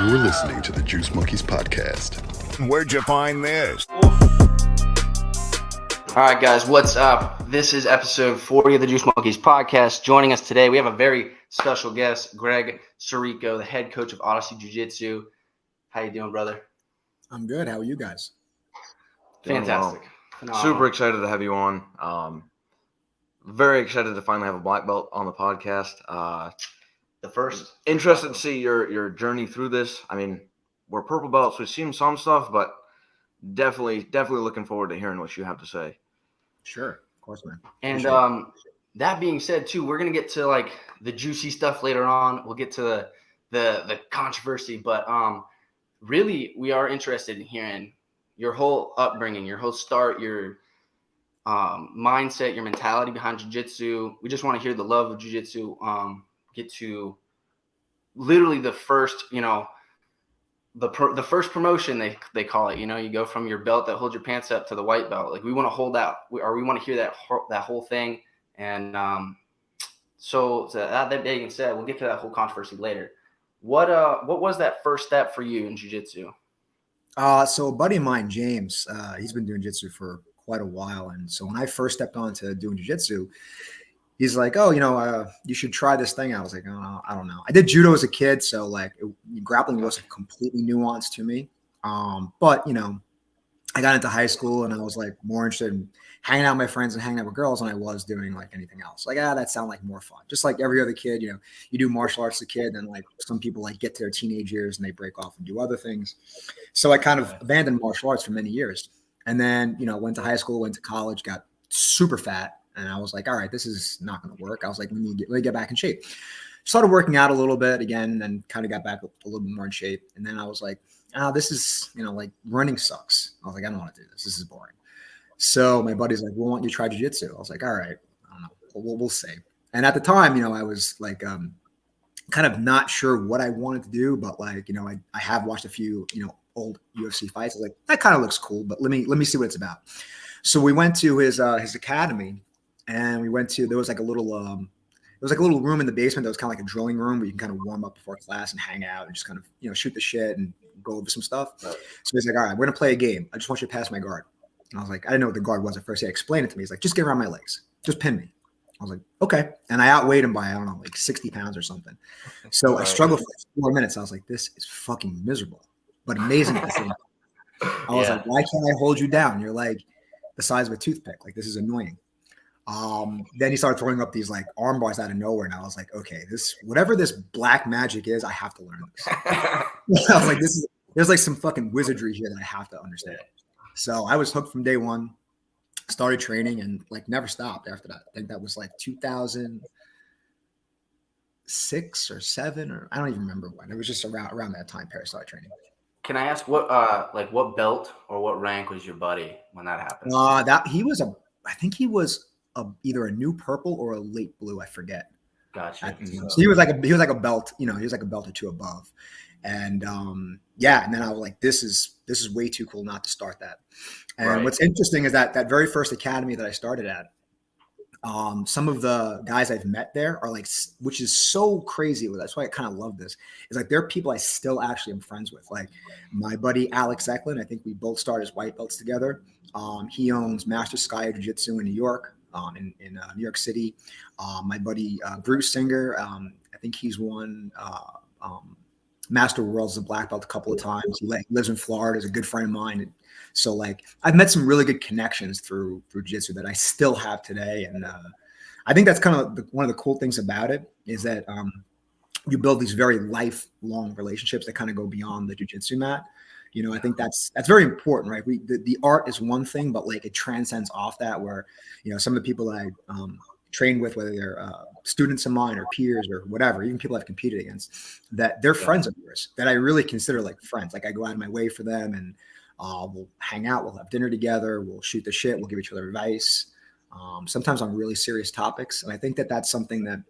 You're listening to the Juice Monkeys podcast. Where'd you find this? All right, guys, what's up? This is episode 40 of the Juice Monkeys podcast. Joining us today, we have a very special guest, Greg Sirico, the head coach of Odyssey Jiujitsu. How you doing, brother? I'm good. How are you guys? Fantastic. Super excited to have you on. Very excited to finally have a black belt on the podcast. The first. Interested to see your journey through this. I mean, we're purple belts. We've seen some stuff, but definitely looking forward to hearing what you have to say. Sure. Of course, man. And that being said, too, we're going to get to like the juicy stuff later on. We'll get to the controversy, but really we are interested in hearing your whole upbringing, your whole start, your mindset, your mentality behind jiu-jitsu. We just want to hear the love of jiu-jitsu. Get to literally the first, the first promotion they call it. You go from your belt that holds your pants up to the white belt. Like we want to hold out, or we want to hear that whole thing. And so that being said, we'll get to that whole controversy later. What was that first step for you in jiu-jitsu? So a buddy of mine, James, he's been doing jiu-jitsu for quite a while. And so when I first stepped on to doing jiu-jitsu, he's like, oh, you should try this thing. I was like, oh, I don't know. I did judo as a kid. So like grappling wasn't completely nuanced to me. But I got into high school and I was like more interested in hanging out with my friends and hanging out with girls than I was doing like anything else. Like, that sounded like more fun. Just like every other kid, you do martial arts as a kid, and like some people like get to their teenage years and they break off and do other things. So I kind of abandoned martial arts for many years. And then, went to high school, went to college, got super fat. And I was like, all right, this is not going to work. I was like, let me get back in shape. Started working out a little bit again and kind of got back a little bit more in shape. And then I was like, this is, like running sucks. I was like, I don't want to do this. This is boring. So my buddy's like, well, why don't you try jiu-jitsu? I was like, all right, I don't know. We'll see. And at the time, I was like kind of not sure what I wanted to do, but like, I have watched a few, old UFC fights. I was like, that kind of looks cool, but let me see what it's about. So we went to his academy. And there was like a little, room in the basement that was kind of like a drilling room where you can kind of warm up before class and hang out and just kind of, shoot the shit and go over some stuff. So he's like, all right, we're going to play a game. I just want you to pass my guard. And I was like, I didn't know what the guard was at first. He explained it to me. He's like, just get around my legs. Just pin me. I was like, okay. And I outweighed him by, I don't know, like 60 pounds or something. So I struggled for 4 minutes. I was like, this is fucking miserable, but amazing at the same time. I was like, why can't I hold you down? You're like the size of a toothpick. Like, this is annoying. Then he started throwing up these like arm bars out of nowhere. And I was like, okay, whatever this black magic is, I have to learn this. I was like, there's like some fucking wizardry here that I have to understand. So I was hooked from day one, started training and like never stopped after that. I think that was like 2006 or 7, or I don't even remember when. It was just around that time period I started training. Can I ask what belt or what rank was your buddy when that happened? I think he was either a new purple or a late blue. I forget. Gotcha. So he was like a belt, he was like a belt or two above. And and then I was like, this is way too cool not to start that. And What's interesting is that very first academy that I started at, some of the guys I've met there are like, which is so crazy. That's why I kind of love this. Is like they're people I still actually am friends with. Like my buddy Alex Eklund, I think we both started as white belts together. He owns Master Sky Jiu-Jitsu in New York, in New York City. My buddy Bruce Singer, I think he's won Master Worlds as a black belt a couple of times. He lives in Florida, is a good friend of mine. And so like I've met some really good connections through jiu-jitsu that I still have today. And I think that's kind of one of the cool things about it is that you build these very lifelong relationships that kind of go beyond the jiu-jitsu mat. I think that's very important, right? The art is one thing, but like it transcends off that where, some of the people that I trained with, whether they're students of mine or peers or whatever, even people I've competed against, that they're friends of yours that I really consider like friends. Like I go out of my way for them and we'll hang out, we'll have dinner together, we'll shoot the shit, we'll give each other advice, sometimes on really serious topics. And I think that that's something that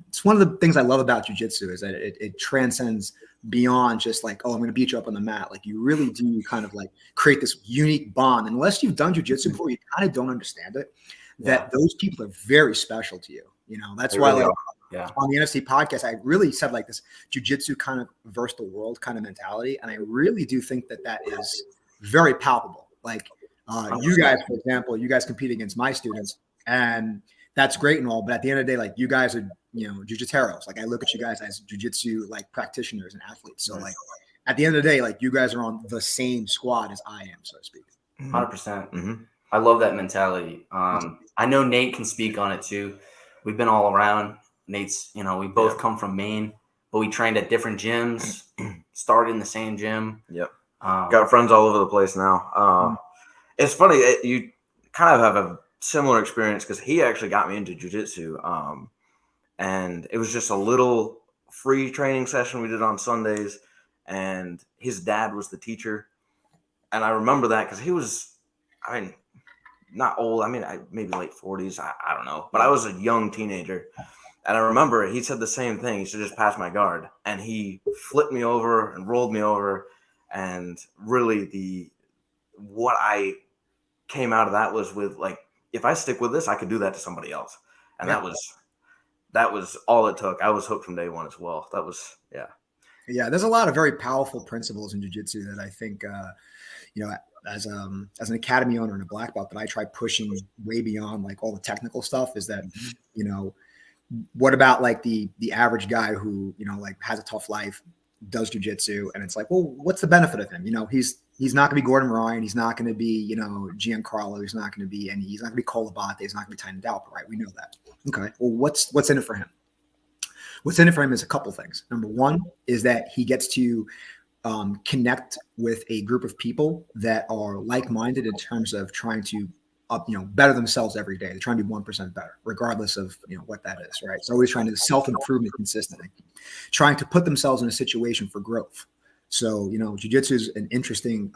it's one of the things I love about jiu-jitsu is that it transcends beyond just like, oh, I'm going to beat you up on the mat. Like you really do kind of like create this unique bond. Unless you've done jiu-jitsu before, you kind of don't understand it. That those people are very special to you. That's why like Yeah. On the NFC podcast, I really said like this jiu-jitsu kind of versus the world kind of mentality. And I really do think that that is very palpable. Like you guys, for example, you guys compete against my students, and that's great and all. But at the end of the day, like you guys are, jiu-jiteros. Like I look at you guys as jiu-jitsu like practitioners and athletes. So like at the end of the day, like you guys are on the same squad as I am, so to speak. 100%. Mm-hmm. I love that mentality. I know Nate can speak on it too. We've been all around. Nate's, we both come from Maine, but we trained at different gyms, started in the same gym. Yep. Got friends all over the place now. It's funny. You kind of have a similar experience because he actually got me into jiu-jitsu. And it was just a little free training session we did on Sundays. And his dad was the teacher. And I remember that because he was, not old. Maybe late 40s. I don't know. But I was a young teenager. And I remember he said the same thing. He said, just pass my guard. And he flipped me over and rolled me over. And really what I came out of that was with like, if I stick with this, I could do that to somebody else. And that was all it took. I was hooked from day one as well. That was, yeah. Yeah, there's a lot of very powerful principles in jiu-jitsu that I think, as an academy owner and a black belt, that I try pushing way beyond like all the technical stuff is that, what about like the average guy who, like has a tough life, does jiu-jitsu, and it's like, well, what's the benefit of him? He's not going to be Gordon Ryan. He's not going to be, Giancarlo. He's not going to be he's not going to be Colabate. He's not going to be Tyne Dalpa, right? We know that. Okay. Well, what's in it for him? What's in it for him is a couple things. Number one is that he gets to connect with a group of people that are like-minded in terms of trying to better themselves every day. They're trying to be 1% better, regardless of what that is, right? So always trying to self-improvement consistently, trying to put themselves in a situation for growth. So jiu-jitsu is an interesting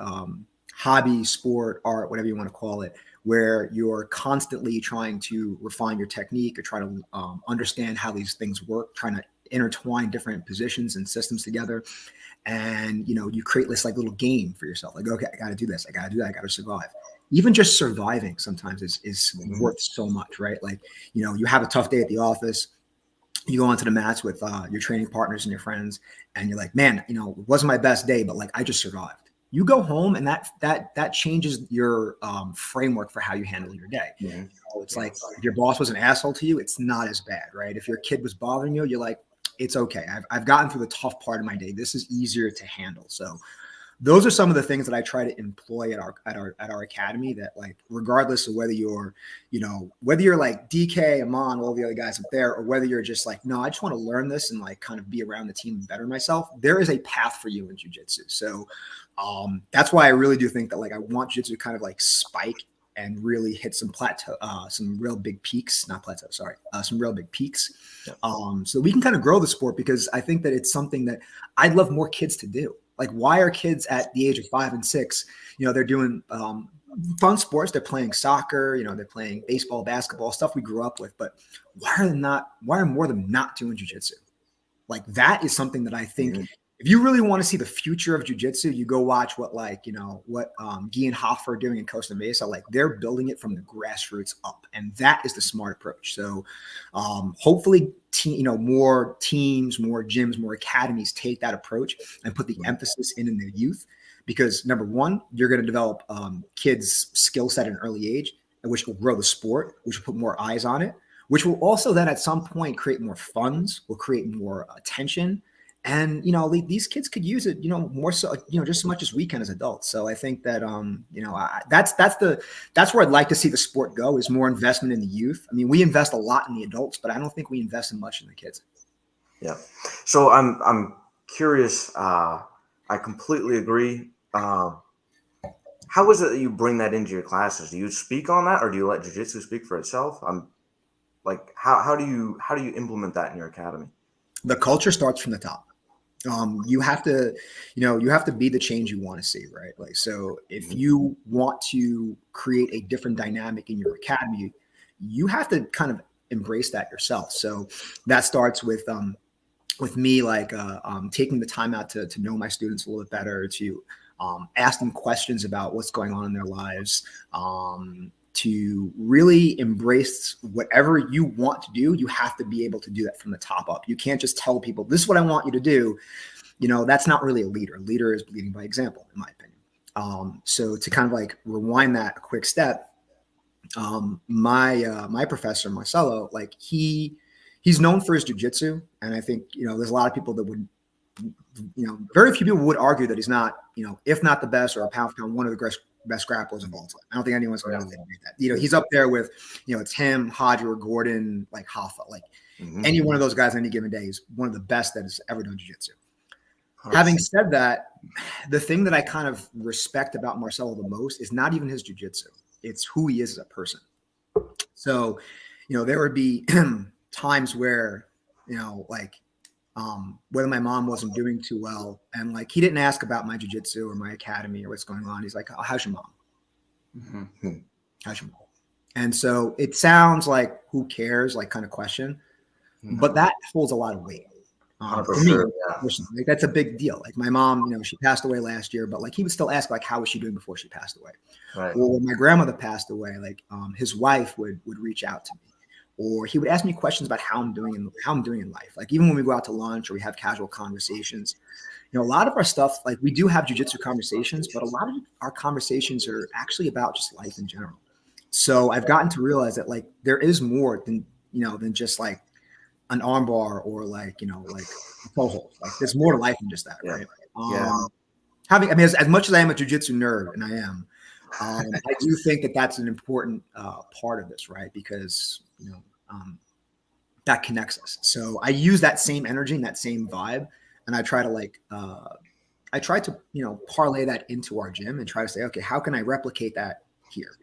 hobby, sport, art, whatever you want to call it, where you're constantly trying to refine your technique or try to understand how these things work, trying to intertwine different positions and systems together. And, you create this like little game for yourself. Like, okay, I got to do this. I got to do that. I got to survive. Even just surviving sometimes is worth so much, right? Like, you have a tough day at the office. You go onto the mats with your training partners and your friends, and you're like, man, it wasn't my best day, but like I just survived. You go home, and that changes your framework for how you handle your day. Mm-hmm. It's like if your boss was an asshole to you, it's not as bad, right? If your kid was bothering you, you're like, it's okay. I've gotten through the tough part of my day. This is easier to handle. So those are some of the things that I try to employ at our academy, that like, regardless of whether you're like DK, Amon, all the other guys up there, or whether you're just like, no, I just want to learn this and like kind of be around the team and better myself, there is a path for you in jiu-jitsu. So that's why I really do think that like I want jiu-jitsu to kind of like spike and really hit some plateau, some real big peaks, not plateau, sorry, some real big peaks. Yep. So we can kind of grow the sport, because I think that it's something that I'd love more kids to do. Like, why are kids at the age of 5 and 6, they're doing fun sports, they're playing soccer, they're playing baseball, basketball, stuff we grew up with, but why are more of them not doing jiu-jitsu? Like, that is something that I think if you really want to see the future of jiu-jitsu, you go watch what Guy and Hoffer are doing in Costa Mesa. Like, they're building it from the grassroots up, and that is the smart approach. So hopefully, more teams, more gyms, more academies take that approach and put the emphasis in their youth, because number one, you're going to develop kids' skill set at an early age, which will grow the sport, which will put more eyes on it, which will also then at some point create more funds, will create more attention. And, these kids could use it, more so, just as much as we can as adults. So I think that, that's where I'd like to see the sport go, is more investment in the youth. I mean, we invest a lot in the adults, but I don't think we invest in much in the kids. Yeah. So I'm curious. I completely agree. How is it that you bring that into your classes? Do you speak on that, or do you let jiu-jitsu speak for itself? I'm like, how do you implement that in your academy? The culture starts from the top. You have to be the change you want to see, right? Like, so if you want to create a different dynamic in your academy, you have to kind of embrace that yourself. So that starts with me, like taking the time out to know my students a little bit better, to ask them questions about what's going on in their lives, to really embrace whatever you want to do, you have to be able to do that from the top up. You can't just tell people, this is what I want you to do. That's not really a leader. A leader is leading by example, in my opinion. So to kind of like rewind that a quick step, my professor, Marcelo, like he's known for his jiu-jitsu. And I think, there's a lot of people that would, very few people would argue that he's not, if not the best or a pound for pound, one of the best grapplers of all time. I don't think anyone's going to really agree that. He's up there with, it's him, Hodger, Gordon, like Hoffa, like any one of those guys on any given day is one of the best that has ever done jiu-jitsu. Having said that, the thing that I kind of respect about Marcelo the most is not even his jiu-jitsu. It's who he is as a person. So, there would be times where, whether my mom wasn't doing too well, and like he didn't ask about my jiu-jitsu or my academy or what's going on. He's like, "Oh, how's your mom? Mm-hmm. How's your mom?" And so it sounds like who cares, like kind of question, but that holds a lot of weight. For me, like, that's a big deal. Like my mom, she passed away last year, but like he would still ask like, how was she doing before she passed away? Right. Or when my grandmother passed away, like his wife would reach out to me. Or he would ask me questions about how I'm doing in life. Like even when we go out to lunch or we have casual conversations, a lot of our stuff, like we do have jiu-jitsu conversations, but a lot of our conversations are actually about just life in general. So I've gotten to realize that like there is more than just like an armbar or like a toe hold. Like there's more to life than just that, right? As much as I am a jiu-jitsu nerd, and I am, I do think that that's an important part of this, right? Because that connects us. So I use that same energy and that same vibe, and I try to parlay that into our gym and try to say, okay, how can I replicate that here?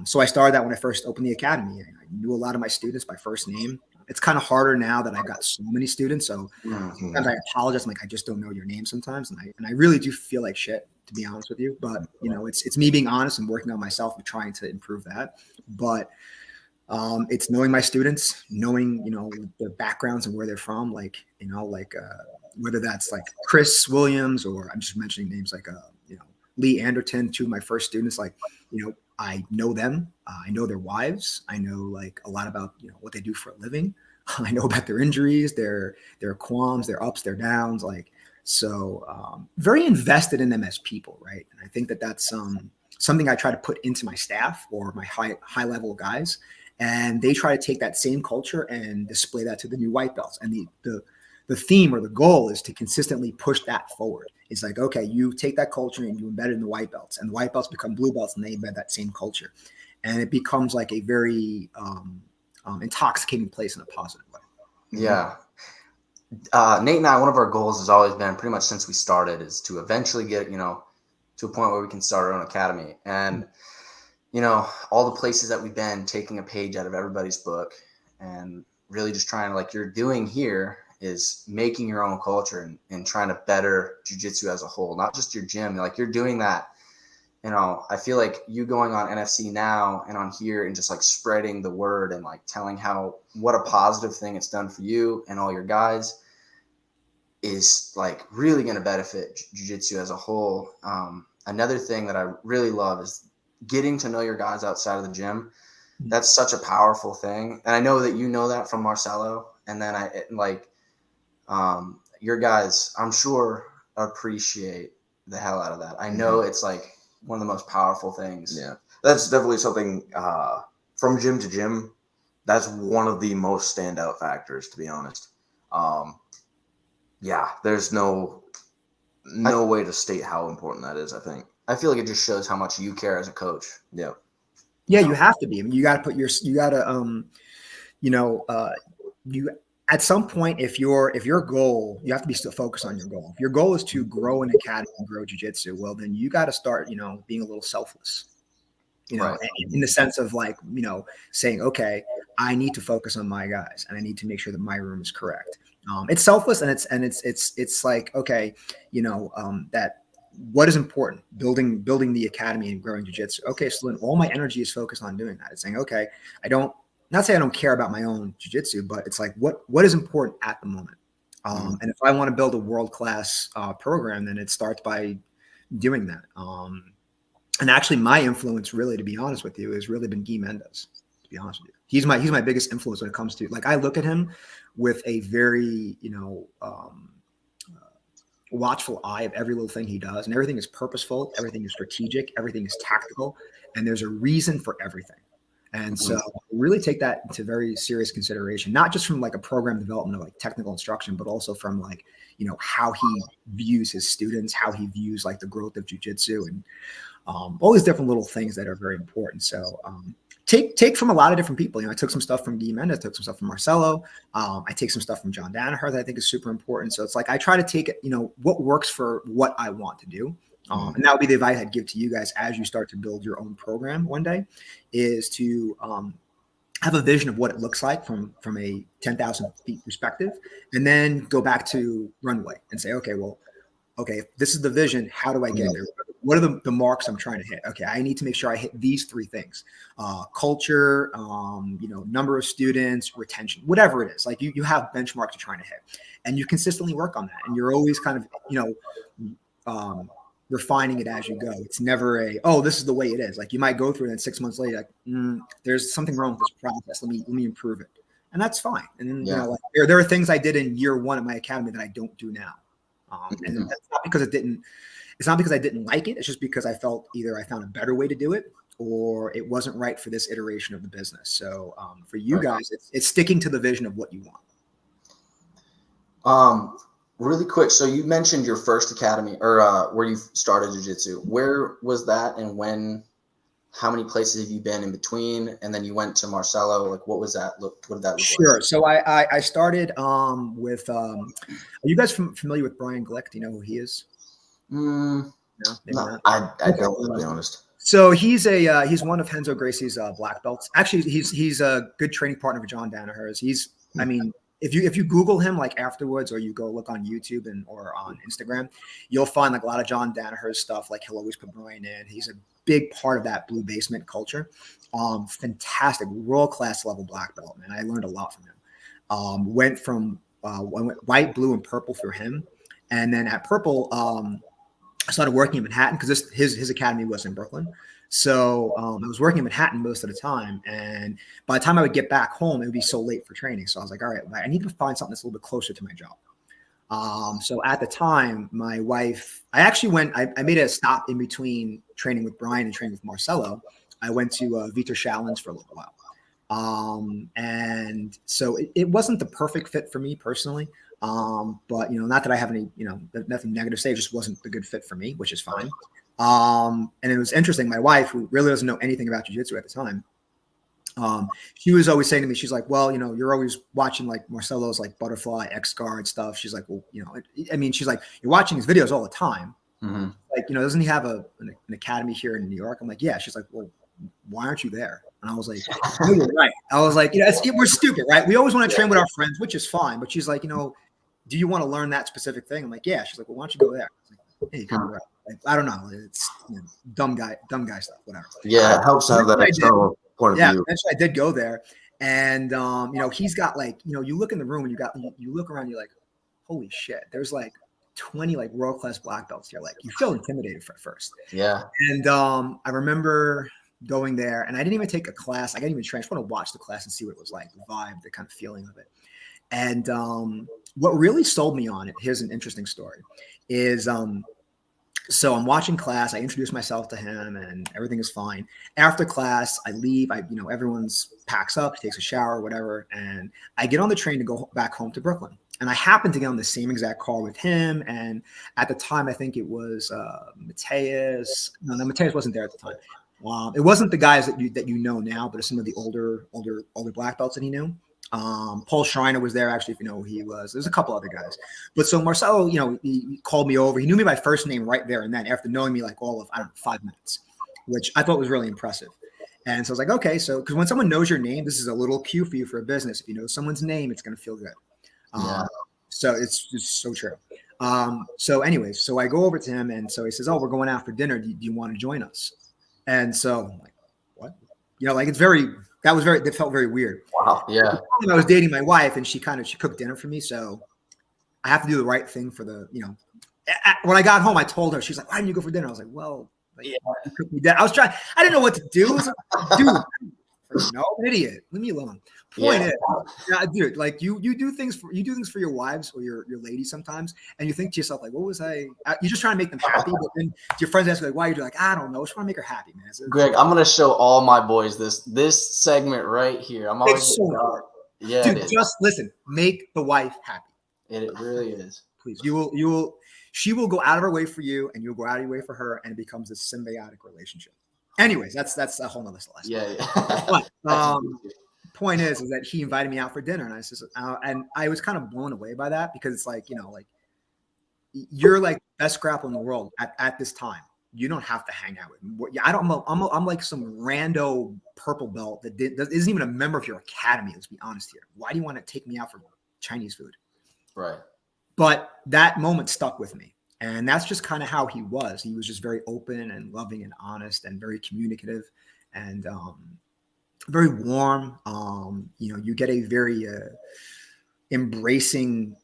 So I started that when I first opened the academy. I knew a lot of my students by first name. It's kind of harder now that I've got so many students. So sometimes I apologize. I'm like, I just don't know your name sometimes. And I really do feel like shit, to be honest with you. But, it's me being honest and working on myself and trying to improve that. But it's knowing my students, knowing, their backgrounds and where they're from, whether that's like Chris Williams, or I'm just mentioning names like, Lee Anderton, two of my first students, I know them. I know their wives. I know like a lot about, what they do for a living. I know about their injuries, their qualms, their ups, their downs. Very invested in them as people. Right. And I think that that's something I try to put into my staff or my high level guys. And they try to take that same culture and display that to the new white belts. And the theme or the goal is to consistently push that forward. It's like, okay, you take that culture and you embed it in the white belts, and the white belts become blue belts and they embed that same culture. And it becomes like a very intoxicating place in a positive way. Yeah. Nate and I, one of our goals has always been, pretty much since we started, is to eventually get, to a point where we can start our own academy. And, all the places that we've been, taking a page out of everybody's book and really just trying to, like you're doing here, is making your own culture and trying to better jiu-jitsu as a whole, not just your gym. Like you're doing that, I feel like you going on NFC now and on here and just like spreading the word and like telling what a positive thing it's done for you and all your guys is like really going to benefit jiu-jitsu as a whole. Another thing that I really love is getting to know your guys outside of the gym. That's such a powerful thing. And I know that you know that from Marcelo. And then your guys, I'm sure, appreciate the hell out of that. I know it's like one of the most powerful things. Yeah, that's definitely something from gym to gym. That's one of the most standout factors, to be honest. There's no way to state how important that is, I think. I feel like it just shows how much you care as a coach. Yeah. Yeah, you have to be. I mean, you at some point, if your goal, you have to be still focused on your goal. If your goal is to grow an academy and grow jiu-jitsu, well, then you got to start, being a little selfless, Right. in the sense of like, saying, okay, I need to focus on my guys and I need to make sure that my room is correct. It's selfless and it's like, okay, that what is important, building the academy and growing jiu-jitsu. Okay. So then all my energy is focused on doing that. It's saying, okay, not say I don't care about my own jiu-jitsu, but it's like, what is important at the moment? And if I want to build a world-class program, then it starts by doing that. And actually my influence really, to be honest with you, has really been Guy Mendes, to be honest with you. He's my biggest influence when it comes to, like, I look at him with a very, watchful eye of every little thing he does, and everything is purposeful, everything is strategic, everything is tactical, and there's a reason for everything. And so really take that into very serious consideration, not just from like a program development of like technical instruction, but also from like, how he views his students, how he views like the growth of jiu-jitsu, and all these different little things that are very important. So take from a lot of different people. I took some stuff from Guy Mendes, took some stuff from Marcelo. I take some stuff from John Danaher that I think is super important. So it's like I try to take it, what works for what I want to do. And that would be the advice I'd give to you guys as you start to build your own program one day, is to have a vision of what it looks like from a 10,000 feet perspective, and then go back to runway and say, okay, this is the vision. How do I get there? What are the marks I'm trying to hit? Okay, I need to make sure I hit these 3 things: culture, number of students, retention, whatever it is. Like you have benchmarks you're trying to hit, and you consistently work on that. And you're always kind of, refining it as you go. It's never this is the way it is. Like you might go through it and 6 months later, like, there's something wrong with this process. Let me improve it. And that's fine. And then, there are things I did in year 1 at my academy that I don't do now. And that's not because it's not because I didn't like it. It's just because I felt either I found a better way to do it, or it wasn't right for this iteration of the business. So for you guys, it's sticking to the vision of what you want. Really quick. So you mentioned your first academy, or where you started jiu-jitsu. Where was that, and when? How many places have you been in between? And then you went to Marcelo. Like, what was that look? What did that look like? Sure. So I started with. Are you guys familiar with Brian Glick? Do you know who he is? No, I don't, to be honest. So he's one of Renzo Gracie's black belts. Actually, he's a good training partner for John Danaher's. If you Google him like afterwards, or you go look on YouTube or on Instagram, you'll find like a lot of John Danaher's stuff. Like he'll always put Brian in. He's a big part of that blue basement culture. Fantastic, world-class level black belt, man. I learned a lot from him. Went from white, blue, and purple for him. And then at purple, I started working in Manhattan because his academy was in Brooklyn. So I was working in Manhattan most of the time. And by the time I would get back home, it would be so late for training. So I was like, all right, I need to find something that's a little bit closer to my job. So at the time, my wife, I made a stop in between training with Brian and training with Marcelo. I went to Vitor Shaolin's for a little while. And so it wasn't the perfect fit for me personally. But not that I have any, nothing negative to say, it just wasn't the good fit for me, which is fine. And it was interesting. My wife, who really doesn't know anything about jiu-jitsu at the time, she was always saying to me, she's like, well, you're always watching like Marcelo's like butterfly X guard stuff. She's like, well, she's like, you're watching his videos all the time. Mm-hmm. Like, doesn't he have an academy here in New York? I'm like, yeah. She's like, well, why aren't you there? And I was like, no, you're right. I was like, we're stupid, right? We always want to train with our friends, which is fine. But she's like, do you want to learn that specific thing? I'm like, yeah. She's like, well, why don't you go there? I was like, hey, you're right. Like, I don't know. It's dumb guy stuff, whatever. Yeah, it helps to have that external point of view. Yeah, eventually I did go there. And, he's got like, you look in the room and you look around, you're like, holy shit, there's like 20 like world-class black belts here. Like you feel intimidated at first. Yeah. And I remember going there and I didn't even take a class. I didn't even train. I just want to watch the class and see what it was like, the vibe, the kind of feeling of it. And what really sold me on it, here's an interesting story, is so I'm watching class. I introduce myself to him and everything is fine. After class, I leave. Everyone's packs up, takes a shower, whatever. And I get on the train to go back home to Brooklyn. And I happened to get on the same exact car with him. And at the time, I think it was Mateus. No, Mateus wasn't there at the time. It wasn't the guys that you know now, but some of the older black belts that he knew. Paul Schreiner was there, actually, if you know who he was. There's a couple other guys. But so Marcelo, he called me over. He knew me by first name right there and then, after knowing me like all of, 5 minutes, which I thought was really impressive. And so I was like, okay, so because when someone knows your name, this is a little cue for you for a business. If you know someone's name, it's going to feel good. So it's just so true. So anyways, so I go over to him and so he says, oh, we're going out for dinner. Do you want to join us? And so I'm like, what? That felt very weird. Wow. Yeah. I was dating my wife and she cooked dinner for me. So I have to do the right thing for when I got home, I told her, she's like, why didn't you go for dinner? I was like, well, Like, you cooked me dead. I didn't know what to do. I was like, dude, no, I'm an idiot. Leave me alone. Point is, dude, like you do things for your wives or your ladies sometimes, and you think to yourself like, what was I? You're just trying to make them happy, but then your friends ask you like, why? You're like, I don't know. I just want to make her happy, man. Greg, I'm gonna show all my boys this segment right here. I'm always so yeah, dude. Just listen. Make the wife happy. It really is. Please, you will. She will go out of her way for you, and you'll go out of your way for her, and it becomes a symbiotic relationship. Anyways, that's a whole nother lesson. Yeah. But, point is that he invited me out for dinner, and I said, and I was kind of blown away by that because it's like, like you're like best grappler in the world at this time. You don't have to hang out with me. I'm like some rando purple belt that isn't even a member of your academy. Let's be honest here. Why do you want to take me out for Chinese food? Right. But that moment stuck with me. And that's just kind of how he was. He was just very open and loving and honest and very communicative and very warm. You get a very embracing,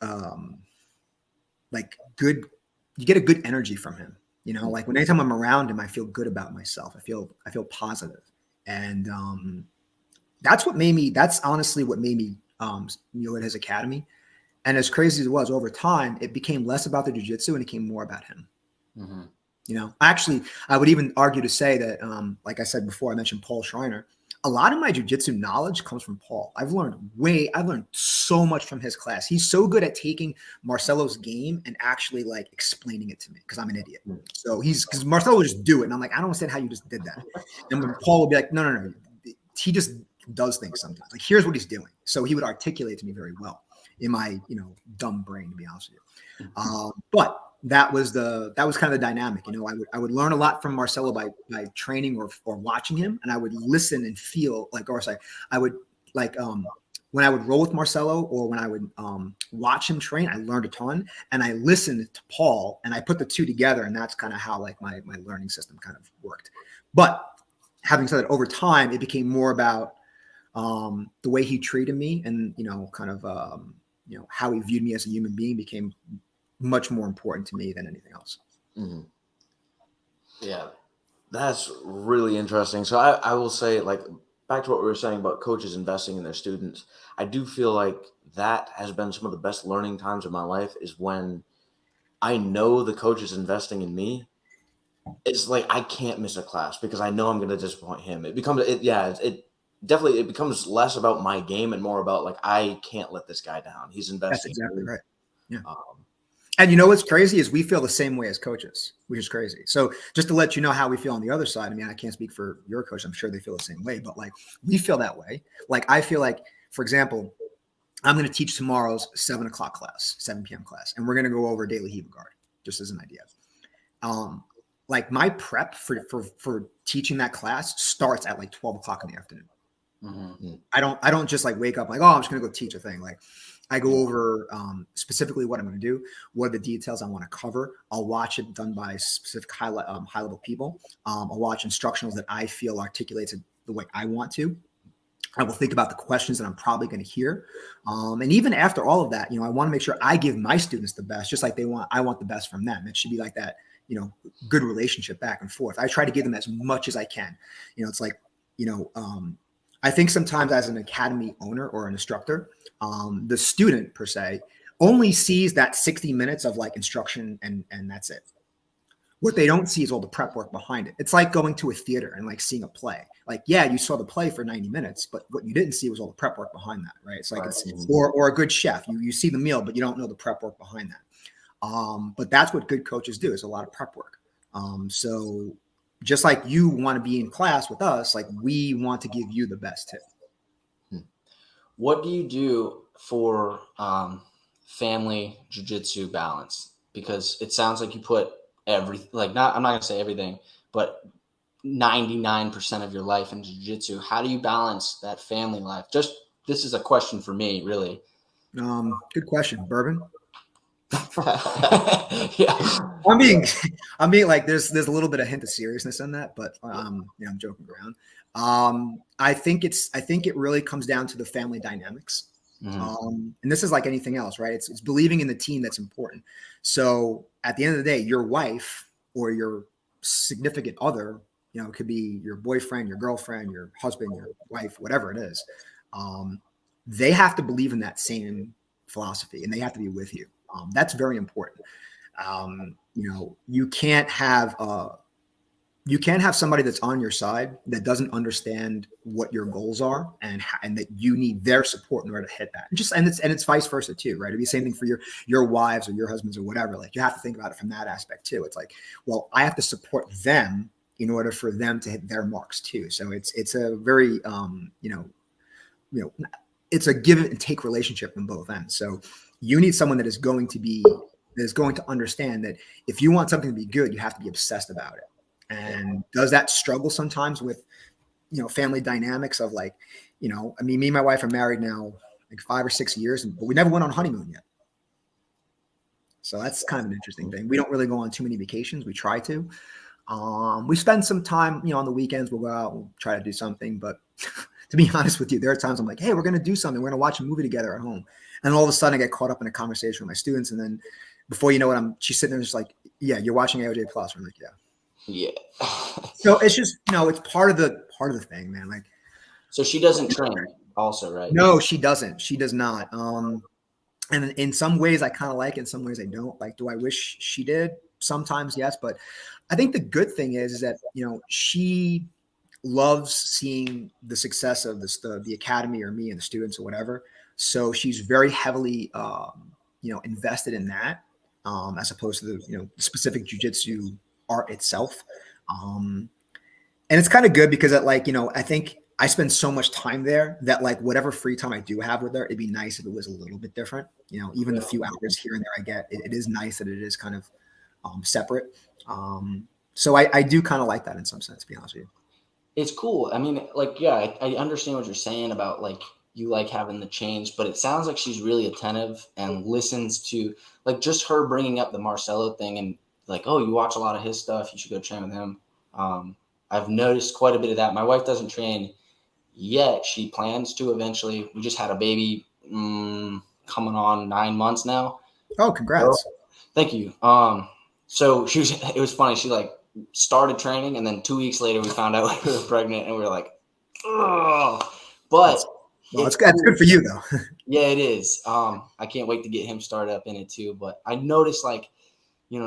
you get a good energy from him. Like anytime I'm around him, I feel good about myself. I feel positive. And that's honestly what made me at his academy. And as crazy as it was, over time, it became less about the jiu-jitsu and it became more about him. Mm-hmm. Actually, I would even argue to say that, like I said before, I mentioned Paul Schreiner. A lot of my jiu-jitsu knowledge comes from Paul. I've learned so much from his class. He's so good at taking Marcelo's game and actually like explaining it to me because I'm an idiot. So because Marcelo would just do it. And I'm like, I don't understand how you just did that. And when Paul would be like, no. He just does things sometimes. Like, here's what he's doing. So he would articulate to me very well in my, dumb brain, to be honest with you. But that was kind of the dynamic. I would learn a lot from Marcelo by training or watching him, and I would listen and feel like, I would like when I would roll with Marcelo or when I would watch him train, I learned a ton, and I listened to Paul, and I put the two together, and that's kind of how like my learning system kind of worked. But having said that, over time, it became more about the way he treated me, and how he viewed me as a human being became much more important to me than anything else. Mm-hmm. Yeah, that's really interesting. So I will say, like, back to what we were saying about coaches investing in their students, I do feel like that has been some of the best learning times of my life is when I know the coach is investing in me. It's like I can't miss a class because I know I'm going to disappoint him. It becomes it becomes less about my game and more about like I can't let this guy down. He's investing. That's exactly right. Yeah. And what's crazy is we feel the same way as coaches, which is crazy. So just to let you know how we feel on the other side. I mean, I can't speak for your coach. I'm sure they feel the same way, but like we feel that way. Like I feel like, for example, I'm going to teach tomorrow's 7 p.m. class, and we're going to go over daily Heva guard, just as an idea. Like my prep for teaching that class starts at like 12 o'clock in the afternoon. Mm-hmm. I don't just like wake up like, I'm just going to go teach a thing. Like I go over specifically what I'm going to do, what are the details I want to cover. I'll watch it done by specific high level people. I'll watch instructionals that I feel articulates it the way I want to. I will think about the questions that I'm probably going to hear. And even after all of that, I want to make sure I give my students the best, just like I want the best from them. It should be like that, good relationship back and forth. I try to give them as much as I can. It's like, I think sometimes as an academy owner or an instructor, the student per se only sees that 60 minutes of like instruction and that's it. What they don't see is all the prep work behind it. It's like going to a theater and like seeing a play. Like, yeah, you saw the play for 90 minutes, but what you didn't see was all the prep work behind that, right? It's like or a good chef. You see the meal, but you don't know the prep work behind that. But that's what good coaches do. Is a lot of prep work. So just like you want to be in class with us, like we want to give you the best tip. What do you do for family jiu-jitsu balance? Because it sounds like you put I'm not going to say everything, but 99% of your life in jiu-jitsu. How do you balance that family life? This is a question for me, really. Good question. Bourbon. Yeah. I'm being like, there's a little bit of hint of seriousness in that, but I'm joking around. I think it really comes down to the family dynamics. Mm-hmm. And this is like anything else, right? It's believing in the team that's important. So at the end of the day, your wife or your significant other, it could be your boyfriend, your girlfriend, your husband, your wife, whatever it is. They have to believe in that same philosophy, and they have to be with you. That's very important. You can't have somebody that's on your side that doesn't understand what your goals are and that you need their support in order to hit that. And it's vice versa too, right? It'd be the same thing for your wives or your husbands or whatever. Like, you have to think about it from that aspect too. It's like, well, I have to support them in order for them to hit their marks too. So it's a very it's a give and take relationship on both ends. So you need someone that is going to understand that if you want something to be good, you have to be obsessed about it. And does that struggle sometimes with, family dynamics of like, me and my wife are married now like 5 or 6 years, but we never went on honeymoon yet. So that's kind of an interesting thing. We don't really go on too many vacations. We try to. We spend some time, on the weekends. We'll go out, we'll try to do something. But to be honest with you, there are times I'm like, hey, we're going to do something. We're going to watch a movie together at home. And all of a sudden I get caught up in a conversation with my students. And then before you know it, she's sitting there just like, yeah, you're watching AOJ Plus. I'm like, yeah. Yeah. So it's just, it's part of the thing, man. Like, so she doesn't train also, right? No, she doesn't. She does not. And in some ways I kind of like it, in some ways I don't. Like, do I wish she did? Sometimes, yes. But I think the good thing is that, she loves seeing the success of the academy or me and the students or whatever. So she's very heavily, invested in that, as opposed to the specific jiu-jitsu art itself. And it's kind of good because I think I spend so much time there that like whatever free time I do have with her, it'd be nice if it was a little bit different. Even the few hours here and there I get, it is nice that it is kind of separate. So I do kind of like that in some sense, to be honest with you. It's cool. I mean, like, yeah, I understand what you're saying about like you like having the change, but it sounds like she's really attentive and listens to like just her bringing up the Marcelo thing and like, oh, you watch a lot of his stuff, you should go train with him. I've noticed quite a bit of that. My wife doesn't train yet. She plans to eventually. We just had a baby coming on 9 months now. Oh, congrats. So, thank you. So it was funny. She like started training and then 2 weeks later we found out we were pregnant and we were like, ugh. But that's good for you though. Yeah, it is. I can't wait to get him started up in it too. But I noticed like,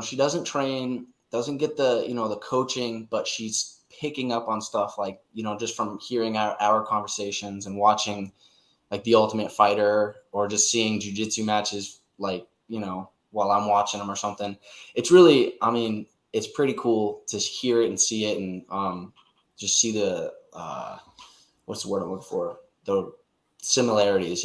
she doesn't train, doesn't get the, the coaching, but she's picking up on stuff like, just from hearing our conversations and watching like The Ultimate Fighter or just seeing jiu-jitsu matches, like, while I'm watching them or something. It's really, it's pretty cool to hear it and see it and just see the, what's the word I'm looking for? The similarities,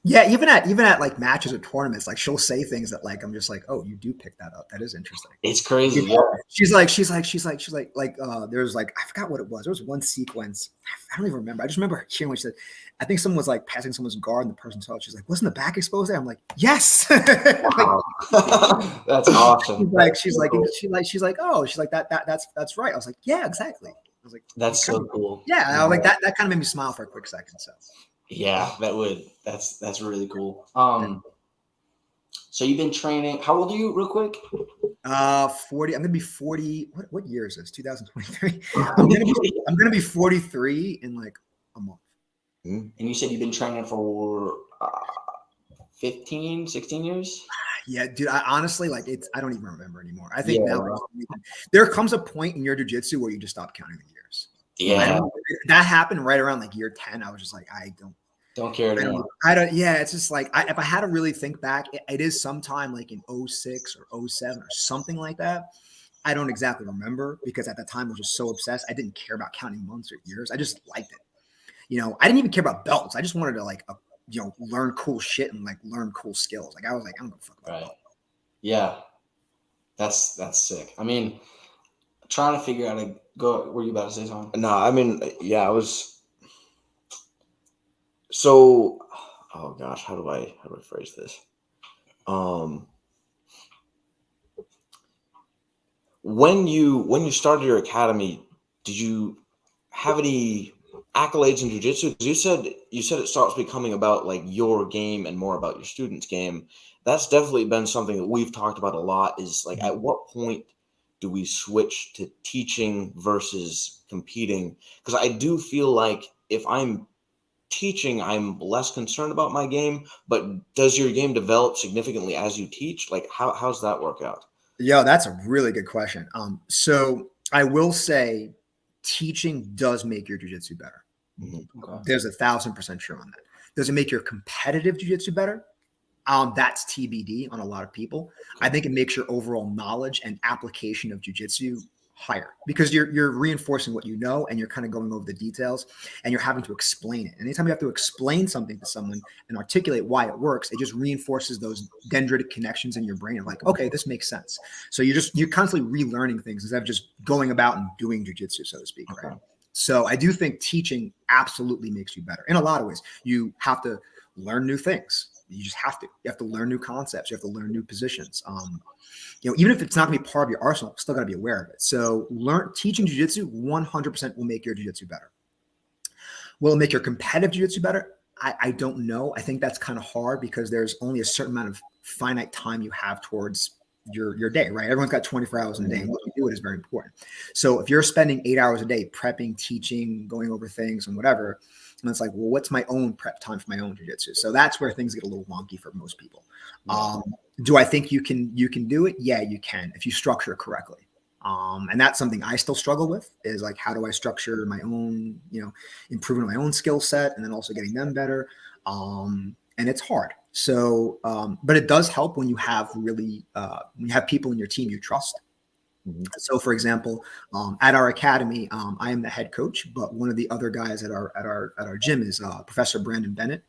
Yeah, even at like matches or tournaments, like she'll say things that like I'm just like, oh, you do pick that up. That is interesting. It's crazy. Yeah. She's like, there's like, I forgot what it was. There was one sequence. I don't even remember. I just remember hearing when she said, I think someone was like passing someone's guard and the person saw it. She's like, wasn't the back exposed there? I'm like, yes. Wow. That's awesome. She's like, that's right. I was like, yeah, exactly. I was like, that's so cool. Yeah. I was like, that kind of made me smile for a quick second. So. Yeah, that would. That's really cool. So you've been training. How old are you, real quick? 40. I'm gonna be 40. What year is this? 2023. I'm gonna be 43 in like a month. And you said you've been training for 15, 16 years? Yeah, dude. I honestly I don't even remember anymore. I think now there comes a point in your jiu-jitsu where you just stop counting the years. Yeah, that happened right around like year 10. I was just like, I don't care anymore. I don't. Yeah, it's just like if I had to really think back, it is sometime like in 06 or 07 or something like that. I don't exactly remember because at that time I was just so obsessed. I didn't care about counting months or years. I just liked it. I didn't even care about belts. I just wanted to like learn cool shit and like learn cool skills. Like I was like, I'm gonna fuck about right. Yeah, that's sick. Trying to figure out a go. Were you about to say something? No, I was. So, oh gosh, how do I phrase this? When you started your academy, did you have any accolades in jiu-jitsu? You said it starts becoming about like your game and more about your students' game. That's definitely been something that we've talked about a lot. Is like, at what point do we switch to teaching versus competing? Because I do feel like if I'm teaching, I'm less concerned about my game, but does your game develop significantly as you teach? Like how's that work out? Yeah, that's a really good question. So I will say teaching does make your jiu-jitsu better. Okay. There's 1,000% true on that. Does it make your competitive jiu-jitsu better? That's TBD on a lot of people. I think it makes your overall knowledge and application of jiu-jitsu higher because you're reinforcing what you know and you're kind of going over the details and you're having to explain it. And anytime you have to explain something to someone and articulate why it works, it just reinforces those dendritic connections in your brain of like, okay, this makes sense. So you're constantly relearning things instead of just going about and doing jiu-jitsu, so to speak. Okay. Right? So I do think teaching absolutely makes you better in a lot of ways. You have to learn new things. You just have to. You have to learn new concepts. You have to learn new positions. Even if it's not going to be part of your arsenal, still got to be aware of it. So teaching jiu-jitsu 100% will make your jiu-jitsu better. Will it make your competitive jiu-jitsu better? I don't know. I think that's kind of hard because there's only a certain amount of finite time you have towards your day, right? Everyone's got 24 hours in a day, and what you do it is very important. So if you're spending 8 hours a day prepping, teaching, going over things and whatever, and it's like, well, what's my own prep time for my own jiu-jitsu? So that's where things get a little wonky for most people. Do I think you can do it? Yeah, you can if you structure it correctly. And that's something I still struggle with is like, how do I structure my own, improving my own skill set and then also getting them better. And it's hard. So, but it does help when you have when you have people in your team you trust. Mm-hmm. So, for example, at our academy, I am the head coach, but one of the other guys at our gym is Professor Brandon Bennett.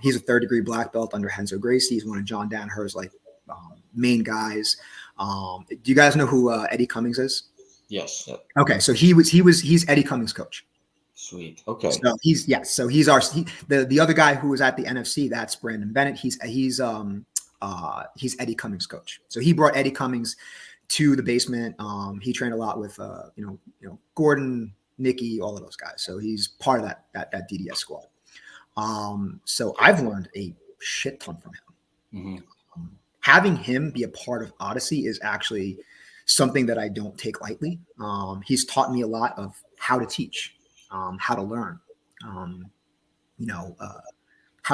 He's a 3rd-degree black belt under Renzo Gracie. He's one of John Danaher's main guys. Do you guys know who Eddie Cummings is? Yes. Yep. Okay, so he's Eddie Cummings' coach. Sweet. Okay. So he's the other guy who was at the NFC. That's Brandon Bennett. He's Eddie Cummings' coach. So he brought Eddie Cummings to the basement. He trained a lot with Gordon, Nicky, all of those guys. So he's part of that DDS squad. So I've learned a shit ton from him. Mm-hmm. Having him be a part of Odyssey is actually something that I don't take lightly. He's taught me a lot of how to teach. How to learn, how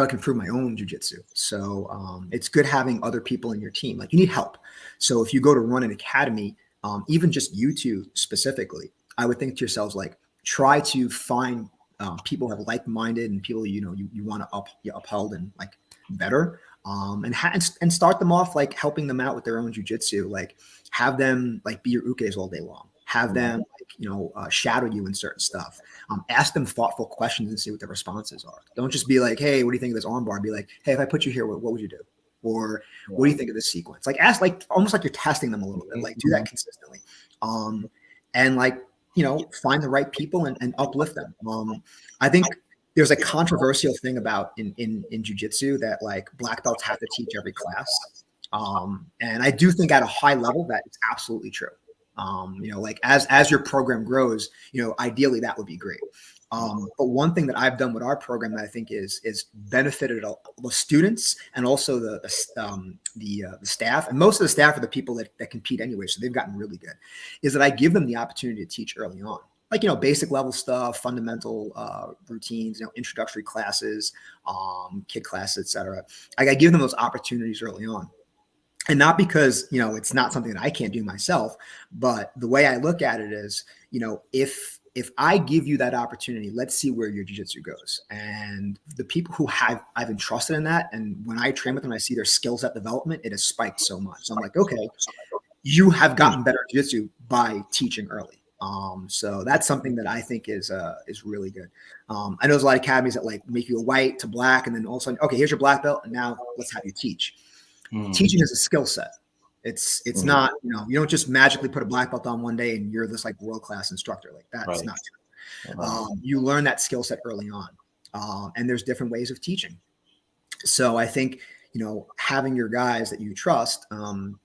I can improve my own jiu-jitsu. So it's good having other people in your team. Like you need help. So if you go to run an academy, even just you two specifically, I would think to yourselves, like, try to find people who have like-minded and people, you want to upheld and like better. And start them off, like helping them out with their own jiu-jitsu, like have them like be your ukes all day long. Have them, shadow you in certain stuff. Ask them thoughtful questions and see what their responses are. Don't just be like, "Hey, what do you think of this armbar?" Be like, "Hey, if I put you here, what would you do?" Or, "What do you think of this sequence?" Like, ask, like almost like you're testing them a little bit. Like, do that consistently, and find the right people and uplift them. I think there's a controversial thing about in jiu-jitsu that like black belts have to teach every class, and I do think at a high level that it's absolutely true. As your program grows, ideally that would be great. But one thing that I've done with our program that I think is benefited the students and also the staff, and most of the staff are the people that compete anyway, so they've gotten really good, is that I give them the opportunity to teach early on. Like, basic level stuff, fundamental routines, introductory classes, kid classes, etc. Like I give them those opportunities early on. And not because, it's not something that I can't do myself, but the way I look at it is, if I give you that opportunity, let's see where your jiu-jitsu goes. And the people who I've entrusted in that, and when I train with them, I see their skill set development, it has spiked so much. So I'm like, okay, you have gotten better at jiu-jitsu by teaching early. So that's something that I think is really good. I know there's a lot of academies that like make you a white to black, and then all of a sudden, okay, here's your black belt, and now let's have you teach. Teaching is a skill set. It's not, you don't just magically put a black belt on one day and you're this like world-class instructor. Like that's right. Not true. You learn that skill set early on. And there's different ways of teaching. So I think, having your guys that you trust,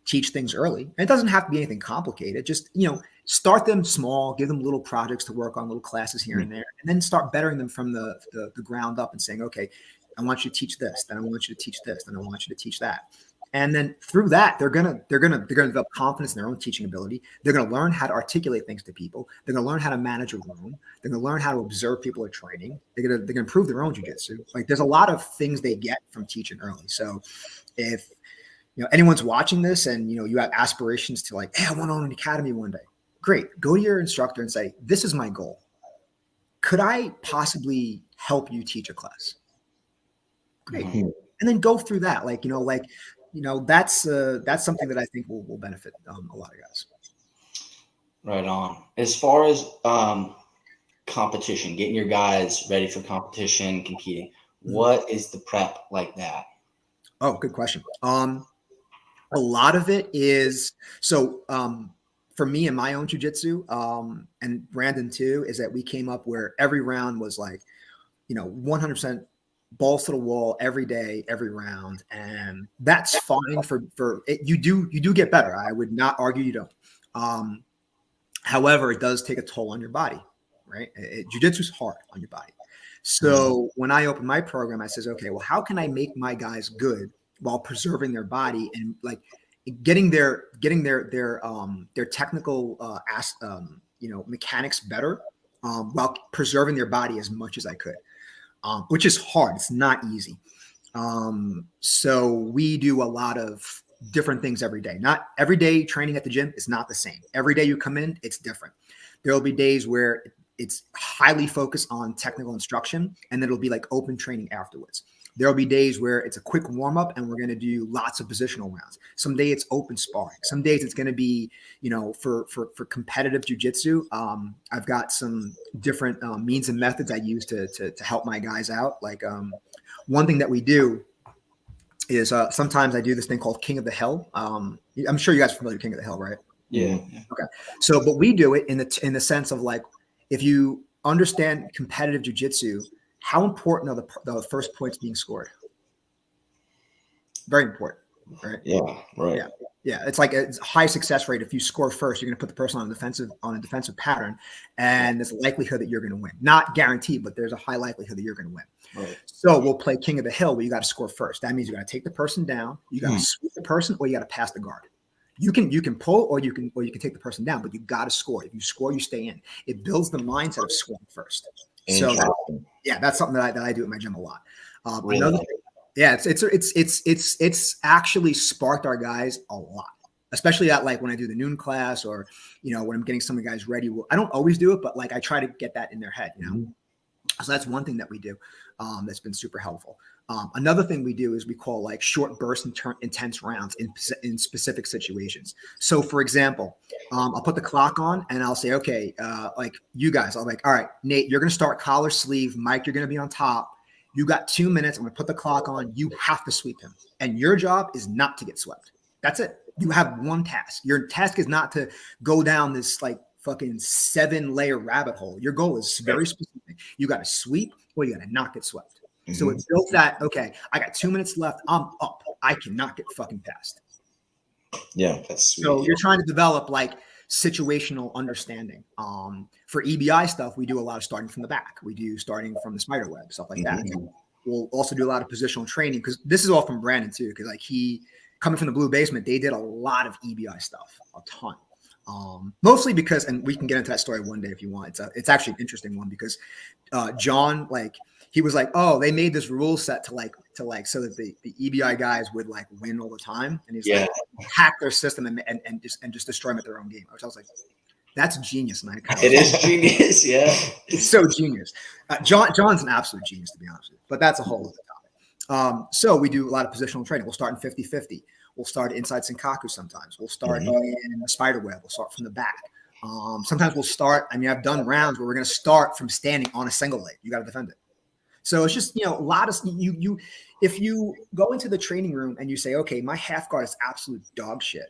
teach things early. And it doesn't have to be anything complicated. Just, start them small, give them little projects to work on, little classes here and there, and then start bettering them from the ground up and saying, okay, I want you to teach this, then I want you to teach this, then I want you to teach that. And then through that, they're gonna develop confidence in their own teaching ability. They're gonna learn how to articulate things to people. They're gonna learn how to manage a room. They're gonna learn how to observe people at training. They're gonna improve their own jiu-jitsu. Like there's a lot of things they get from teaching early. So if anyone's watching this and you have aspirations to like, hey, I want to own an academy one day. Great. Go to your instructor and say, this is my goal. Could I possibly help you teach a class? Great. And then go through that. That's something that I think will benefit a lot of guys. Right on. As far as competition, getting your guys ready for competition, competing, what is the prep like that? Oh, good question. A lot of it is for me and my own jiu-jitsu, and Brandon too, is that we came up where every round was like, 100% balls to the wall every day, every round. And that's fine for it. You do get better. I would not argue you don't. However, it does take a toll on your body, right? Jiu-jitsu is hard on your body. So when I opened my program, I says, okay, well, how can I make my guys good while preserving their body and like getting their technical mechanics better, while preserving their body as much as I could, which is hard. It's not easy. So we do a lot of different things every day. Not every day training at the gym is not the same. Every day you come in, it's different. There'll be days where it's highly focused on technical instruction, and then it'll be like open training afterwards. There'll be days where it's a quick warm up and we're going to do lots of positional rounds. Some days it's open sparring. Some days it's going to be, for competitive jiu-jitsu. I've got some different means and methods I use to help my guys out. Like one thing that we do is sometimes I do this thing called King of the Hill. I'm sure you guys are familiar with King of the Hill, right? Yeah. Okay. So, but we do it in the sense of like, if you understand competitive jiu-jitsu, how important are the first points being scored? Very important, right? Yeah, right. Yeah. It's like a high success rate. If you score first, you're going to put the person on a defensive pattern, and there's a likelihood that you're going to win. Not guaranteed, but there's a high likelihood that you're going to win. Right. So we'll play King of the Hill, where you got to score first. That means you got to take the person down, you got to sweep the person, or you got to pass the guard. You can pull, or you can take the person down, but you got to score. If you score, you stay in. It builds the mindset of scoring first. So that's something that I do at my gym a lot. Really? Another thing, it's actually sparked our guys a lot, especially at like when I do the noon class, or when I'm getting some of the guys ready. I don't always do it, but like I try to get that in their head, So that's one thing that we do that's been super helpful. Another thing we do is we call like short burst intense rounds in specific situations. So for example, I'll put the clock on and I'll say, okay, like you guys, I'll like, all right, Nate, you're going to start collar sleeve. Mike, you're going to be on top. You got 2 minutes. I'm going to put the clock on. You have to sweep him. And your job is not to get swept. That's it. You have one task. Your task is not to go down this like fucking 7-layer rabbit hole. Your goal is very specific. You got to sweep, or you got to not get swept. So it built that, okay, I got 2 minutes left. I'm up. I cannot get fucking past. Yeah, that's sweet. So you're trying to develop like situational understanding. For EBI stuff, we do a lot of starting from the back. We do starting from the spider web, stuff like that. We'll also do a lot of positional training, because this is all from Brandon too, because like he, coming from the Blue Basement, they did a lot of EBI stuff, a ton. Mostly because, and we can get into that story one day if you want. It's actually an interesting one, because John, like, he was like, oh, they made this rule set to so that the EBI guys would like win all the time, and he's like, hack their system and just destroy them at their own game. Which I was like, that's genius, man. It is genius, yeah. It's so genius. John's an absolute genius, to be honest with you, but that's a whole other topic. So we do a lot of positional training. We'll start in 50-50. We'll start inside Senkaku sometimes. We'll start in the spider web. We'll start from the back. Sometimes we'll start, I've done rounds where we're going to start from standing on a single leg. You got to defend it. So it's just, a lot of if you go into the training room and you say, okay, my half guard is absolute dog shit.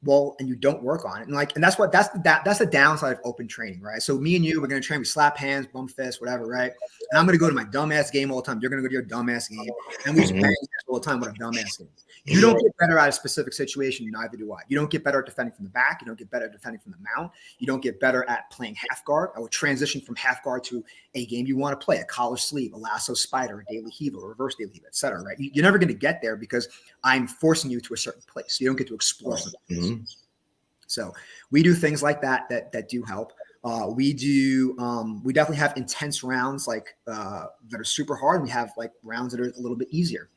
well, and you don't work on it. And that's the downside of open training, right? So me and you, we're going to train, we slap hands, bump fists, whatever, right? And I'm going to go to my dumbass game all the time. You're going to go to your dumbass game. And we just bang all the time with a dumbass game. You don't get better at a specific situation, neither do I. You don't get better at defending from the back. You don't get better at defending from the mount. You don't get better at playing half guard. I would transition from half guard to a game you want to play, a collar sleeve, a lasso spider, a daily heave, a reverse daily heave, et cetera, right? You're never going to get there because I'm forcing you to a certain place. You don't get to explore something. So we do things like that do help. We definitely have intense rounds that are super hard. We have like rounds that are a little bit easier.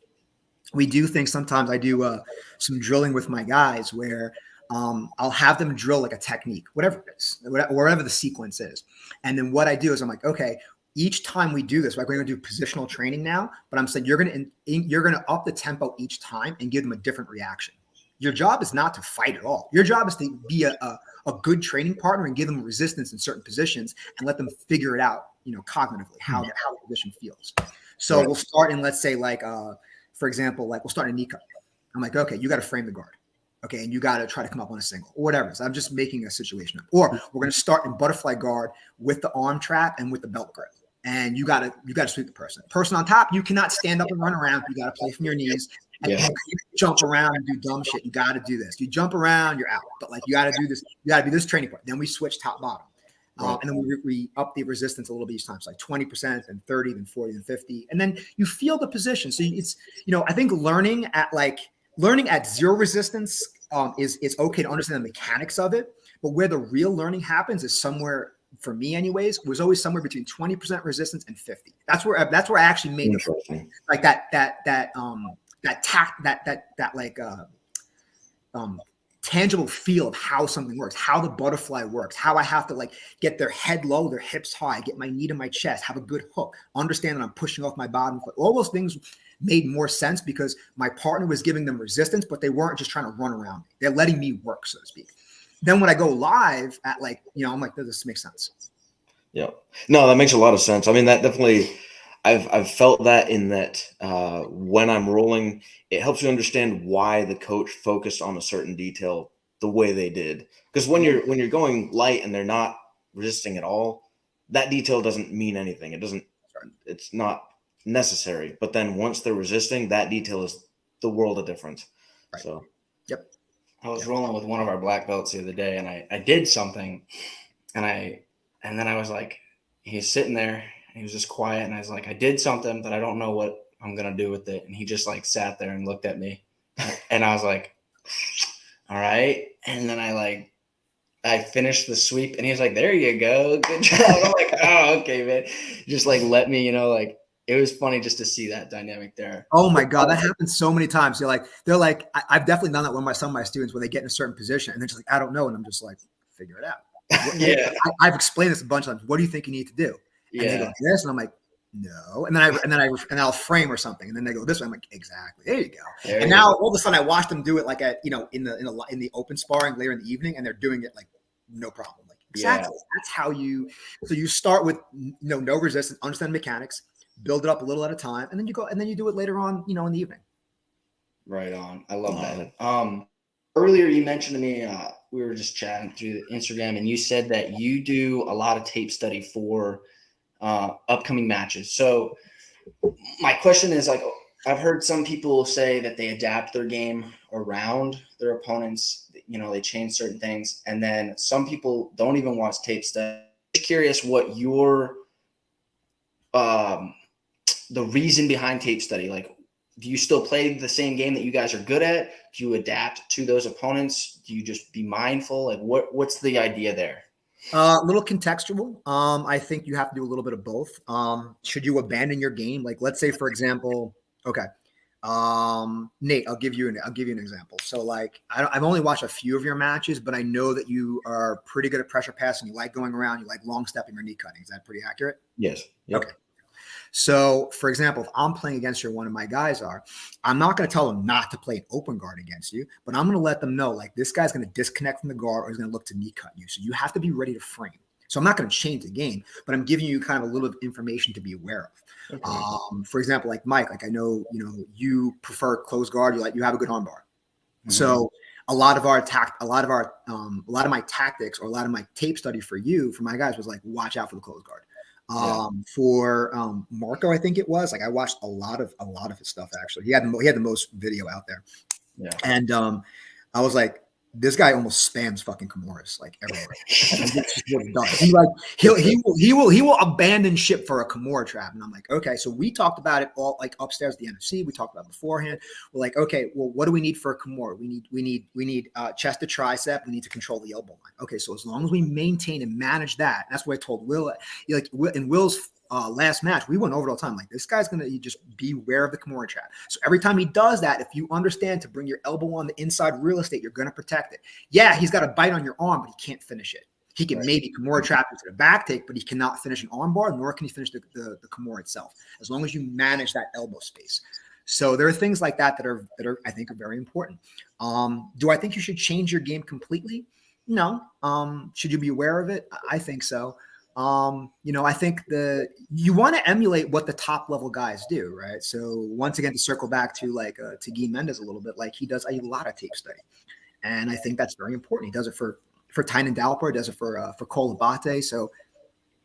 We do things sometimes. I do some drilling with my guys where I'll have them drill like a technique, whatever it is, wherever the sequence is. And then what I do is I'm like, okay, each time we do this, we're going to do positional training now, but I'm saying you're going to up the tempo each time and give them a different reaction. Your job is not to fight at all. Your job is to be a good training partner and give them resistance in certain positions and let them figure it out, cognitively, how the position feels. So we'll start in, let's say, for example, we'll start a knee cut. I'm like, okay, you got to frame the guard. Okay, and you got to try to come up on a single or whatever. So I'm just making a situation up. Or we're going to start in butterfly guard with the arm trap and with the belt grip. And you got to sweep the person. Person on top, you cannot stand up and run around. You got to play from your knees. And you jump around and do dumb shit. You got to do this. You jump around, you're out. But you got to do this. You got to be this training part. Then we switch top bottom. And then we up the resistance a little bit each time. So 20%, then 30, then 40, then 50. And then you feel the position. So it's, I think learning at zero resistance is okay to understand the mechanics of it. But where the real learning happens is somewhere, for me anyways, was always somewhere between 20% resistance and 50. That's where I actually made tangible feel of how something works, how the butterfly works, how I have to get their head low, their hips high, get my knee to my chest, have a good hook, understand that I'm pushing off my bottom foot. All those things made more sense because my partner was giving them resistance, but they weren't just trying to run around me. They're letting me work, so to speak. Then when I go live at I'm like, does this make sense? Yeah. No, that makes a lot of sense. I mean, that definitely, I've felt that in that when I'm rolling, it helps you understand why the coach focused on a certain detail the way they did. Because when you're going light and they're not resisting at all, that detail doesn't mean anything. It's not necessary. But then once they're resisting, that detail is the world of difference. Right. So, yep. I was rolling with one of our black belts the other day, and I did something, and then I was like, he's sitting there. He was just quiet, and I was like, I did something, but I don't know what I'm going to do with it. And he just sat there and looked at me. And I was like, all right. And then I finished the sweep, and he was like, there you go. Good job. I'm like, oh, okay, man. Just let me, it was funny just to see that dynamic there. Oh my God, that happens so many times. They're like, I've definitely done that with some of my students where they get in a certain position and they're just like, I don't know. And I'm just like, figure it out. Yeah. I've explained this a bunch of times. What do you think you need to do? And they go this, and I'm like, no. And then I'll frame or something, and then they go this way. I'm like, exactly. There you go. And now all of a sudden, I watch them do it in the open sparring later in the evening, and they're doing it no problem. Exactly. Yeah. That's how you. So you start with no resistance, understand mechanics, build it up a little at a time, and then you do it later on, in the evening. Right on. I love that. Earlier you mentioned to me, we were just chatting through Instagram, and you said that you do a lot of tape study for upcoming matches. So my question is I've heard some people say that they adapt their game around their opponents. They change certain things, and then some people don't even watch tape study. I'm just curious what your the reason behind tape study. Do you still play the same game that you guys are good at? Do you adapt to those opponents? Do you just be mindful? What's the idea there? A little contextual. I think you have to do a little bit of both. Should you abandon your game? Let's say, for example, okay. Nate, I'll give you an example. So I've only watched a few of your matches, but I know that you are pretty good at pressure passing. You like going around, you like long stepping or knee cutting. Is that pretty accurate? Yes. Yep. Okay. So, for example, if I'm playing against you, or one of my guys I'm not going to tell them not to play an open guard against you, but I'm going to let them know this guy's going to disconnect from the guard or he's going to look to knee cut you. So you have to be ready to frame. So I'm not going to change the game, but I'm giving you kind of a little bit of information to be aware of. Okay. For example, Mike, I know, you prefer closed guard. You have a good arm bar. Mm-hmm. So a lot of my tactics or a lot of my tape study for my guys was like, watch out for the close guard. For Marco, I think it was like I watched a lot of his stuff. Actually, he had the most video out there. Yeah, and I was like, this guy almost spams fucking Kimuras like everywhere. He will abandon ship for a Kimura trap, and I'm like, okay. So we talked about it all like upstairs at the NFC. We talked about it beforehand. We're like, okay, well, what do we need for a Kimura? We need chest to tricep. We need to control the elbow line. Okay, so as long as we maintain and manage that, that's what I told Will. Like in Will's last match, we went over it all the time. Like, this guy's going to just be aware of the Kimura trap. So every time he does that, if you understand to bring your elbow on the inside real estate, you're going to protect it. Yeah, he's got a bite on your arm, but he can't finish it. He can maybe Kimura trap into the back take, but he cannot finish an arm bar, nor can he finish the Kimura itself, as long as you manage that elbow space. So there are things like that that are I think are very important. Do I think you should change your game completely? No. Should you be aware of it? I think so. I think you want to emulate what the top level guys do, right? So once again, to circle back to to Guy Mendes a little bit, like he does a lot of tape study, and I think that's very important. He does it for Tynan Dalper, does it for Cole Abate. So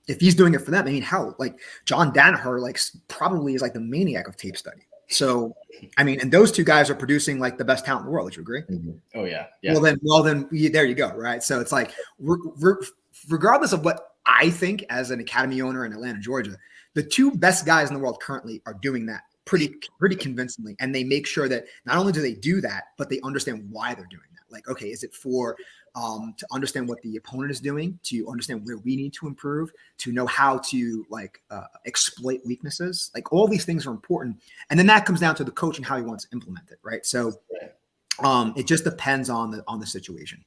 if he's doing it for them, I mean, hell, like John Danaher, probably is like the maniac of tape study. So, I mean, and those two guys are producing like the best talent in the world. Would you agree? Mm-hmm. Oh yeah. Well then, there you go. Right. So it's like, regardless of what I think as an academy owner in Atlanta, Georgia, the two best guys in the world currently are doing that pretty convincingly. And they make sure that not only do they do that, but they understand why they're doing that. Like, okay, is it for to understand what the opponent is doing, to understand where we need to improve, to know how to exploit weaknesses? Like, all these things are important. And then that comes down to the coach and how he wants to implement it. Right. So it just depends on the situation.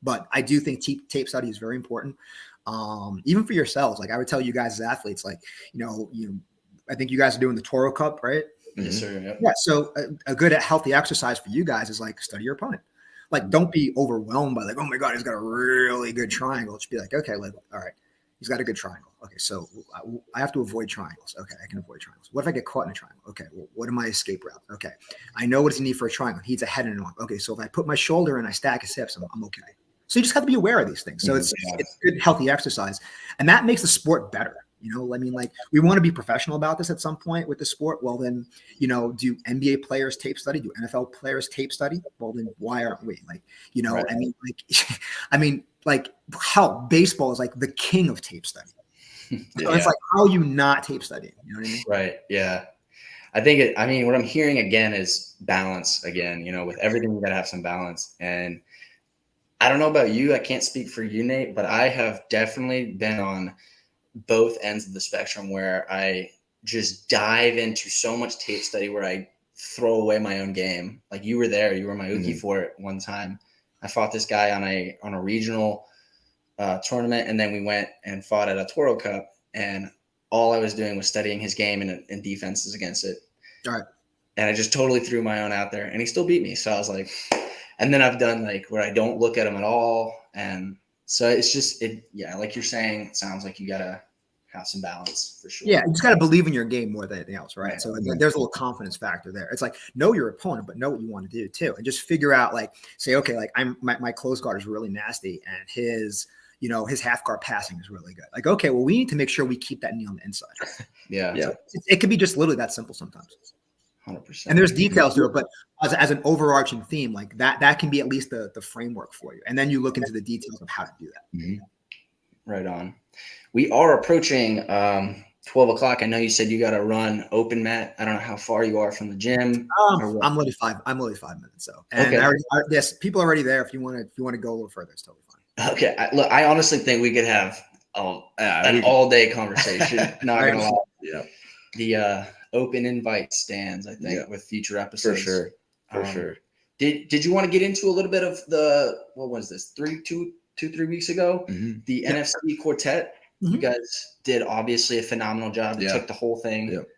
But I do think tape study is very important. Even for yourselves. Like, I would tell you guys as athletes, like, I think you guys are doing the Toro Cup, right? Yes, sir. Yep. Yeah. So a good healthy exercise for you guys is like, study your opponent. Like, don't be overwhelmed by like, oh my God, he's got a really good triangle. Just be like, okay, all right, he's got a good triangle. Okay, so I have to avoid triangles. Okay, I can avoid triangles. What if I get caught in a triangle? Okay, well, what are my escape routes? Okay, I know what does he need for a triangle. He needs a head and an arm. Okay, so if I put my shoulder and I stack his hips, I'm okay. So you just have to be aware of these things. So it's good, healthy exercise. And that makes the sport better. I mean, like, we want to be professional about this at some point with the sport. Well, then, do NBA players tape study? Do NFL players tape study? Well, then why aren't we? Like, right. I mean, hell, baseball is like the king of tape study. So it's like, how are you not tape studying? You know what I mean? Right. Yeah. I think what I'm hearing again is balance again. With everything, you got to have some balance. And I don't know about you. I can't speak for you, Nate, but I have definitely been on both ends of the spectrum where I just dive into so much tape study where I throw away my own game. Like, you were there, you were my uki for it one time. I fought this guy on a regional tournament, and then we went and fought at a Toro Cup, and all I was doing was studying his game and defenses against it. All right. And I just totally threw my own out there, and he still beat me. So I was like, and then I've done where I don't look at him at all. And so it's just, like you're saying, it sounds like you got to have some balance for sure. Yeah, you just got to believe in your game more than anything else, right? So there's a little confidence factor there. It's like, know your opponent, but know what you want to do too. And just figure out, say, okay, my close guard is really nasty, and his half guard passing is really good. Like, okay, well, we need to make sure we keep that knee on the inside. Yeah. It could be just literally that simple sometimes. 100%. And there's details to it, but as an overarching theme, like that can be at least the framework for you. And then you look into the details of how to do that. Mm-hmm. Right on. We are approaching 12 o'clock. I know you said you got to run open, Matt. I don't know how far you are from the gym. I'm literally 5 minutes. So, and okay. Yes, people are already there. If you want to go a little further, it's totally fine. Okay. I honestly think we could have an all-day conversation. Not gonna lie. Yeah. The open invite stands, I think, with future episodes. For sure. Did you want to get into a little bit of what was this, 3 weeks ago? Mm-hmm. The NFC quartet. Mm-hmm. You guys did obviously a phenomenal job. You took the whole thing. Yep.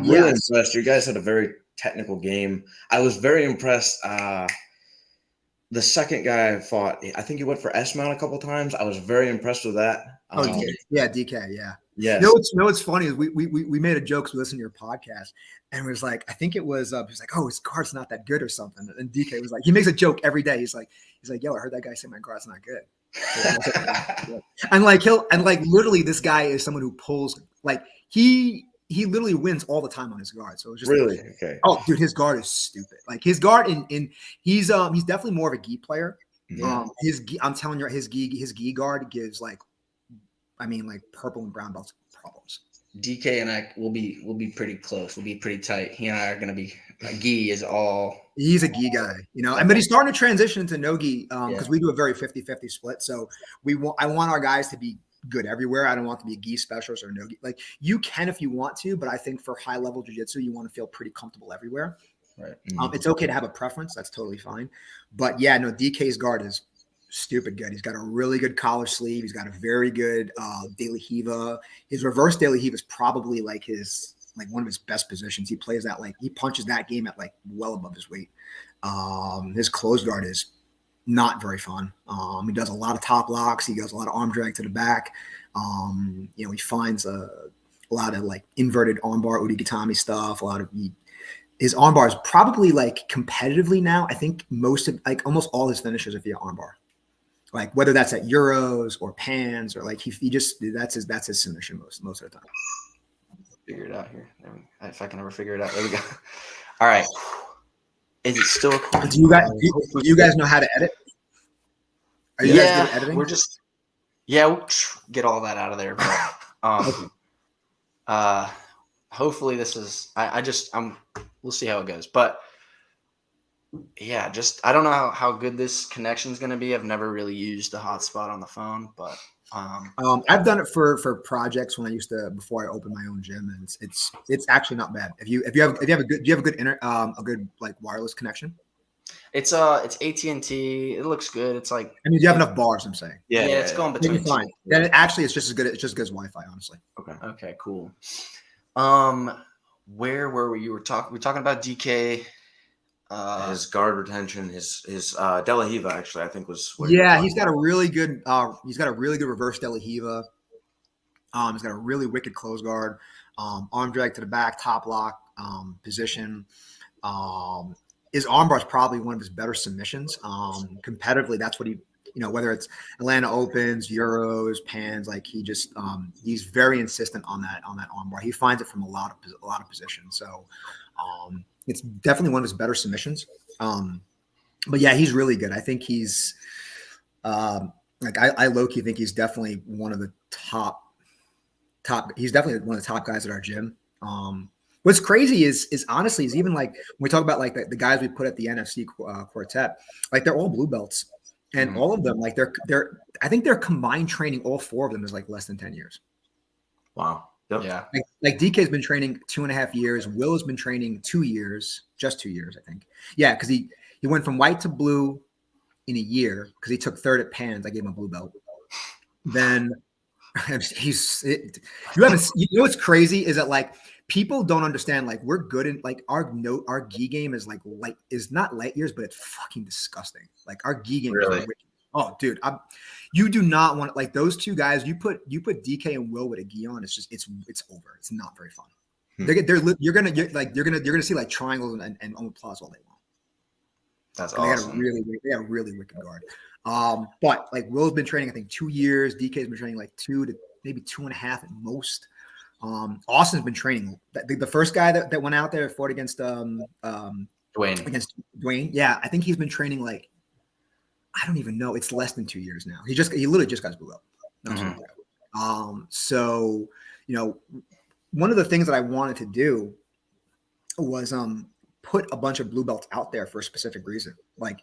Really impressed. You guys had a very technical game. I was very impressed. The second guy I fought, I think he went for S-mount a couple times. I was very impressed with that. DK, yeah. Yes. What's funny is we made a joke. 'Cause we listened to your podcast, and it was like, I think it was he was like, oh, his guard's not that good or something. And DK was like, he makes a joke every day. He's like, yo, I heard that guy say my guard's not good. And like literally, this guy is someone who pulls like he literally wins all the time on his guard. So it's just Really? like, Okay. oh, dude, his guard is stupid. Like his guard in he's definitely more of a gi player. Yeah. I'm telling you, his gi guard gives like purple and brown belts problems. DK and I will be pretty close. We'll be pretty tight. He and I are going to be. Gi is all. He's a gi guy, but he's starting to transition into no gi because we do a very 50-50 split. So I want our guys to be good everywhere. I don't want to be a gi specialist or no gi. Like you can if you want to, but I think for high level jiu-jitsu, you want to feel pretty comfortable everywhere. Right. It's okay to have a preference. That's totally fine. But yeah, no, DK's guard is stupid good. He's got a really good collar sleeve. He's got a very good De La Hiva. His reverse De La Hiva is probably like one of his best positions. He plays that he punches that game at like well above his weight. His closed guard is not very fun. He does a lot of top locks. He does a lot of arm drag to the back. He finds a lot of like inverted armbar Udigatami stuff. His armbar is probably like competitively now. I think almost all his finishes are via armbar. Like whether that's at Euros or Pans or like he just that's his submission most of the time. Figure it out here. If I can ever figure it out, there we go. All right. Is it still recording? Do you guys know how to edit? Are you guys good at editing? We'll get all that out of there. But, hopefully this is. We'll see how it goes. But yeah, I don't know how good this connection is going to be. I've never really used the hotspot on the phone, but I've done it for projects when I used to before I opened my own gym, and it's actually not bad. If you have a good like wireless connection. It's AT&T. It looks good. It's like do you have enough bars? I'm saying. Yeah, it's going between. It's fine. Then it's just as good. It's just as good as Wi-Fi, honestly. Okay, cool. Where were we? We're talking about DK. His guard retention, his De La Hiva actually, I think was. He's got a really good. He's got a really good reverse De La Hiva. He's got a really wicked close guard. Arm drag to the back, top lock position. His armbar is probably one of his better submissions. Competitively, that's what he. Whether it's Atlanta Opens, Euros, Pans, like he just he's very insistent on that armbar. He finds it from a lot of positions. So. It's definitely one of his better submissions. But yeah, he's really good. I think he's I low-key think he's definitely one of the top. He's definitely one of the top guys at our gym. What's crazy is honestly is even like when we talk about like the guys we put at the NFC quartet, like they're all blue belts, and all of them like they're I think their combined training, all four of them is like less than 10 years. Wow. Yep. Yeah. Like DK's been training 2.5 years. Will has been training 2 years, just 2 years, I think. Yeah, because he went from white to blue in a year because he took third at Pans. I gave him a blue belt. Then what's crazy is that like people don't understand like we're good in like our gi game is like not light years, but it's fucking disgusting. Like our gi game really? is wicked. Oh, dude, you do not want like those two guys. You put DK and Will with a gi on. It's just it's over. It's not very fun. You're gonna see like triangles and applause all day long. That's awesome. They got a really wicked guard. But like Will's been training I think 2 years. DK's been training like 2 to maybe 2.5 at most. Austin's been training. The first guy that went out there fought against Dwayne. Yeah, I think he's been training like. I don't even know. It's less than 2 years now. He literally just got his blue belt. So, one of the things that I wanted to do was put a bunch of blue belts out there for a specific reason. Like,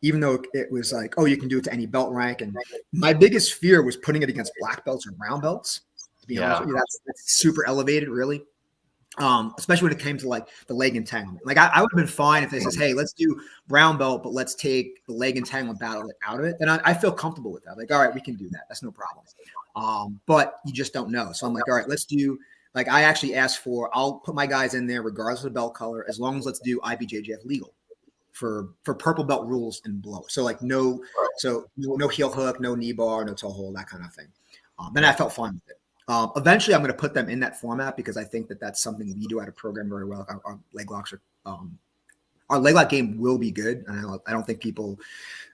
even though it was like, oh, you can do it to any belt rank. And my biggest fear was putting it against black belts or brown belts. To be honest with you, that's super elevated, really. Especially when it came to like the leg entanglement. Like I would have been fine if they says, hey, let's do brown belt, but let's take the leg entanglement battle out of it. And I feel comfortable with that. Like, all right, we can do that. That's no problem. But you just don't know. So I'm like, all right, let's do like I actually asked I'll put my guys in there regardless of the belt color, as long as let's do IBJJF legal for purple belt rules and below. So like no heel hook, no knee bar, no toe hold, that kind of thing. And I felt fine with it. Eventually, I'm going to put them in that format because I think that that's something we do at a program very well. Our leg locks are our leg lock game will be good, and I don't think people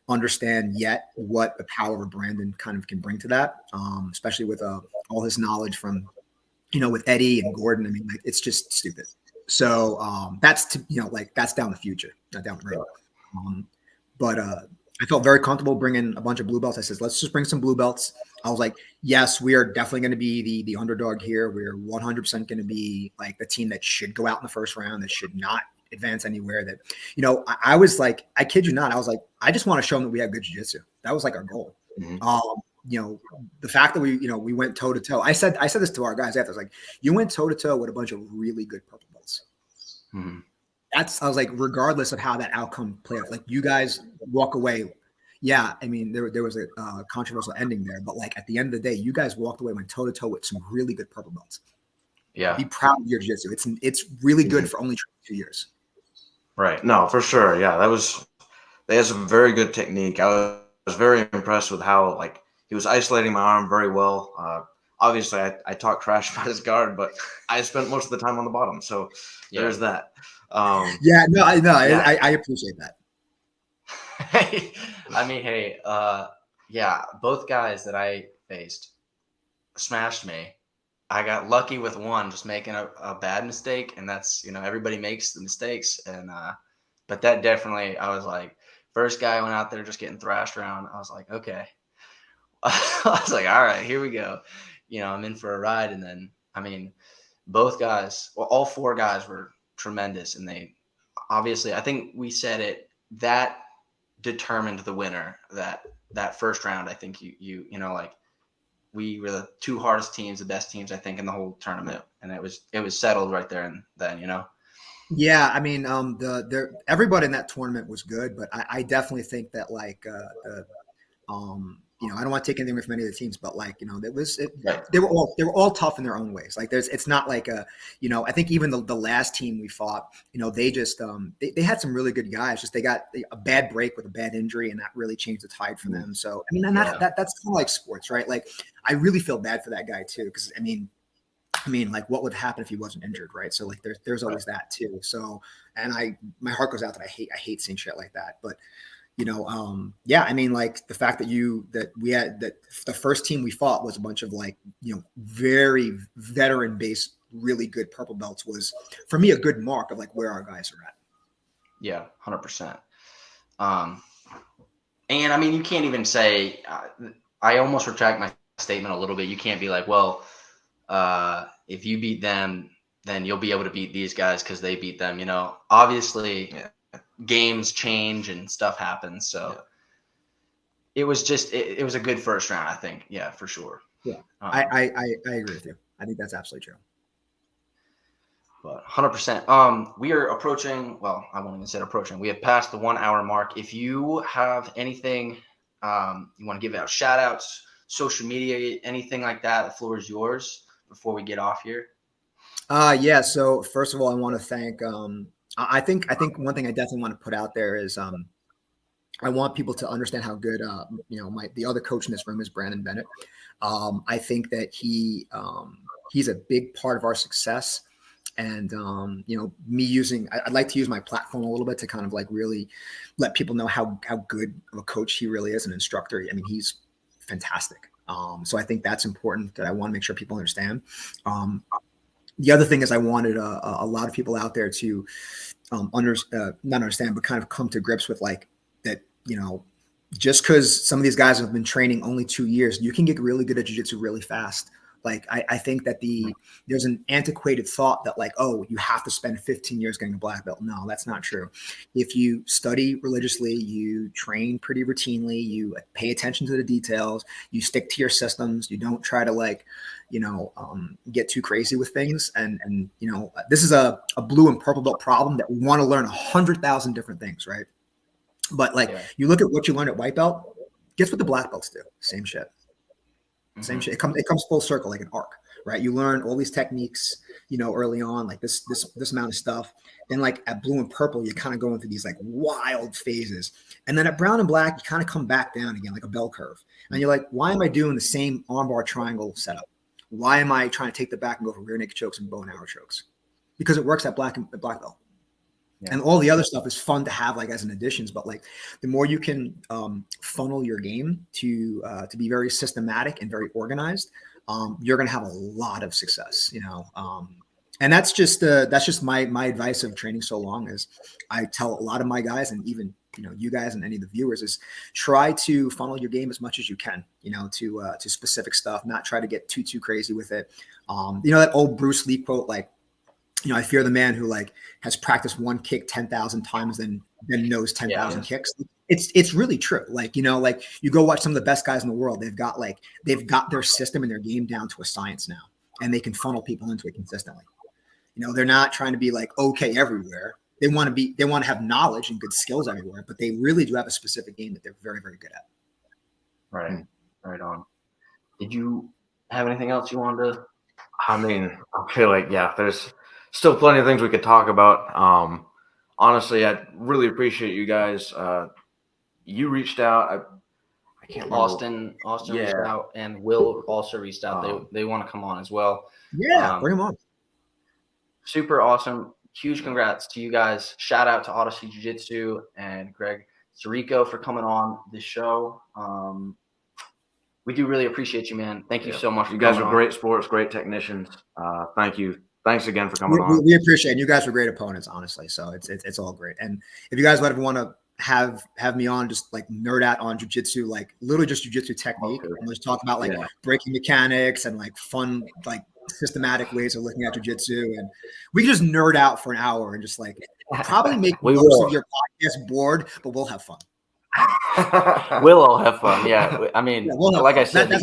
understand yet what the power of Brandon kind of can bring to that, especially with all his knowledge from with Eddie and Gordon. I mean, like it's just stupid. So that's that's down the future, not down the road. But I felt very comfortable bringing a bunch of blue belts. I said, let's just bring some blue belts. I was like, yes, we are definitely going to be the underdog here. We're 100% going to be like the team that should go out in the first round, that should not advance anywhere. That, I was like, I kid you not, I was like, I just want to show them that we have good jiu-jitsu. That was like our goal. The fact that we went toe to toe. I said this to our guys after. I was like, you went toe to toe with a bunch of really good purple belts. Mm-hmm. I was like, regardless of how that outcome played out, like you guys walk away. Yeah, I mean, there was a controversial ending there, but like at the end of the day, you guys walked away, went toe to toe with some really good purple belts. Yeah, be proud of your jiu-jitsu. It's really good for only 2 years. Right. No, for sure. Yeah, they had some very good technique. I was very impressed with how he was isolating my arm very well. Obviously, I talked trash about his guard, but I spent most of the time on the bottom, so there's that. I appreciate that. I mean, hey, both guys that I faced smashed me. I got lucky with one just making a bad mistake, and that's everybody makes the mistakes, and but that definitely, I was like, first guy went out there just getting thrashed around. I was like, okay. I was like, all right, here we go. I'm in for a ride, and then I mean, both guys, well, all four guys were tremendous, and they obviously, I think we said it, that determined the winner. That first round, I think we were the two hardest teams, the best teams, I think, in the whole tournament, and it was settled right there and then. Yeah, I mean, everybody in that tournament was good, but I definitely think that I don't want to take anything away from any of the teams, but they were all tough in their own ways. Like it's not like I think even the last team we fought, they just they had some really good guys. Just they got a bad break with a bad injury, and that really changed the tide for them. So I mean, and that's kind of like sports, right? Like I really feel bad for that guy too, because I mean, like what would happen if he wasn't injured, right? So like there's always that too. So and my heart goes out that I hate seeing shit like that, but. I mean, like the fact that the first team we fought was a bunch of very veteran based, really good purple belts was for me a good mark of where our guys are at. Yeah, 100%. And I mean, you can't even say, I almost retract my statement a little bit. You can't be like, well, if you beat them, then you'll be able to beat these guys because they beat them. Obviously. Yeah. Games change and stuff happens, so it was just it was a good first round, I think. Yeah, for sure. Yeah, I agree with you. I think that's absolutely true. But 100%. We are approaching. Well, I won't even say approaching. We have passed the 1 hour mark. If you have anything you want to give out, shout outs, social media, anything like that, the floor is yours. Before we get off here. So first of all, I want to thank. I think one thing I definitely want to put out there is I want people to understand how good the other coach in this room is Brandon Bennett. I think that he's a big part of our success, and I'd like to use my platform a little bit to kind of really let people know how good of a coach he really is, an instructor. I mean, he's fantastic. So I think that's important that I want to make sure people understand. The other thing is I wanted a lot of people out there to not understand, but kind of come to grips with that, just because some of these guys have been training only 2 years, you can get really good at jiu-jitsu really fast. I think that there's an antiquated thought that you have to spend 15 years getting a black belt. No, that's not true. If you study religiously, you train pretty routinely, you pay attention to the details, you stick to your systems, you don't try to get too crazy with things. And this is a blue and purple belt problem that we want to learn 100,000 different things, right? But you look at what you learn at white belt, guess what the black belts do? Same shit. Same shit. It comes full circle, like an arc, right? You learn all these techniques, early on, this amount of stuff. Then at blue and purple, you kind of go into these wild phases. And then at brown and black, you kind of come back down again, like a bell curve. And you're like, why am I doing the same armbar triangle setup? Why am I trying to take the back and go for rear naked chokes and bow and arrow chokes? Because it works at black belt. Yeah. And all the other stuff is fun to have like as an additions, but like the more you can funnel your game to be very systematic and very organized, you're going to have a lot of success, you know. And that's just my advice of training so long is I tell a lot of my guys, and even, you know, you guys and any of the viewers, is try to funnel your game as much as you can, you know, to specific stuff, not try to get too crazy with it. You know, that old Bruce Lee quote, like, you know, I fear the man who like has practiced one kick 10,000 times, then knows 10,000 kicks. It's really true. Like, you know, like you go watch some of the best guys in the world. They've got their system and their game down to a science now, and they can funnel people into it consistently. You know, they're not trying to be like okay everywhere. They want to have knowledge and good skills everywhere, but they really do have a specific game that they're very, very good at. Right. Right on. Did you have anything else you wanted to? I mean, I feel like, yeah, there's still plenty of things we could talk about. Honestly, I really appreciate you guys. You reached out. I can't remember. Austin reached out, and Will also reached out. They want to come on as well. Yeah, bring them on. Super awesome. Huge congrats to you guys. Shout out to Odyssey Jiu-Jitsu and Greg Sirico for coming on the show. We do really appreciate you, man. Thank you so much. You guys are great sports, great technicians. Thank you. Thanks again for coming on. We appreciate it. You guys were great opponents, honestly. So it's all great. And if you guys would ever want to have me on, just like nerd out on jiu-jitsu, like literally just jiu-jitsu technique, and let's talk about like breaking mechanics and like fun, like systematic ways of looking at jiu-jitsu, and we can just nerd out for an hour and just like probably make most of your podcast bored, but we'll have fun. We'll all have fun. Yeah. I mean, like I said, the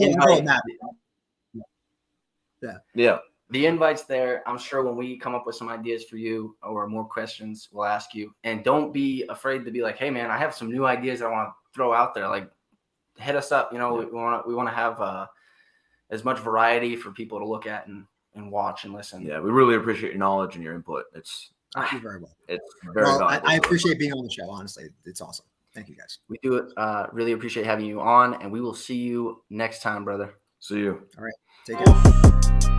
invite's there. I'm sure when we come up with some ideas for you or more questions, we'll ask you. And don't be afraid to be like, hey man, I have some new ideas I want to throw out there. Like, hit us up. You know, we want to have as much variety for people to look at and watch and listen. Yeah, we really appreciate your knowledge and your input. Thank you very well. It's very valuable. I appreciate being on the show. Honestly, it's awesome. Thank you, guys. We do really appreciate having you on, and we will see you next time, brother. See you. All right. Take care.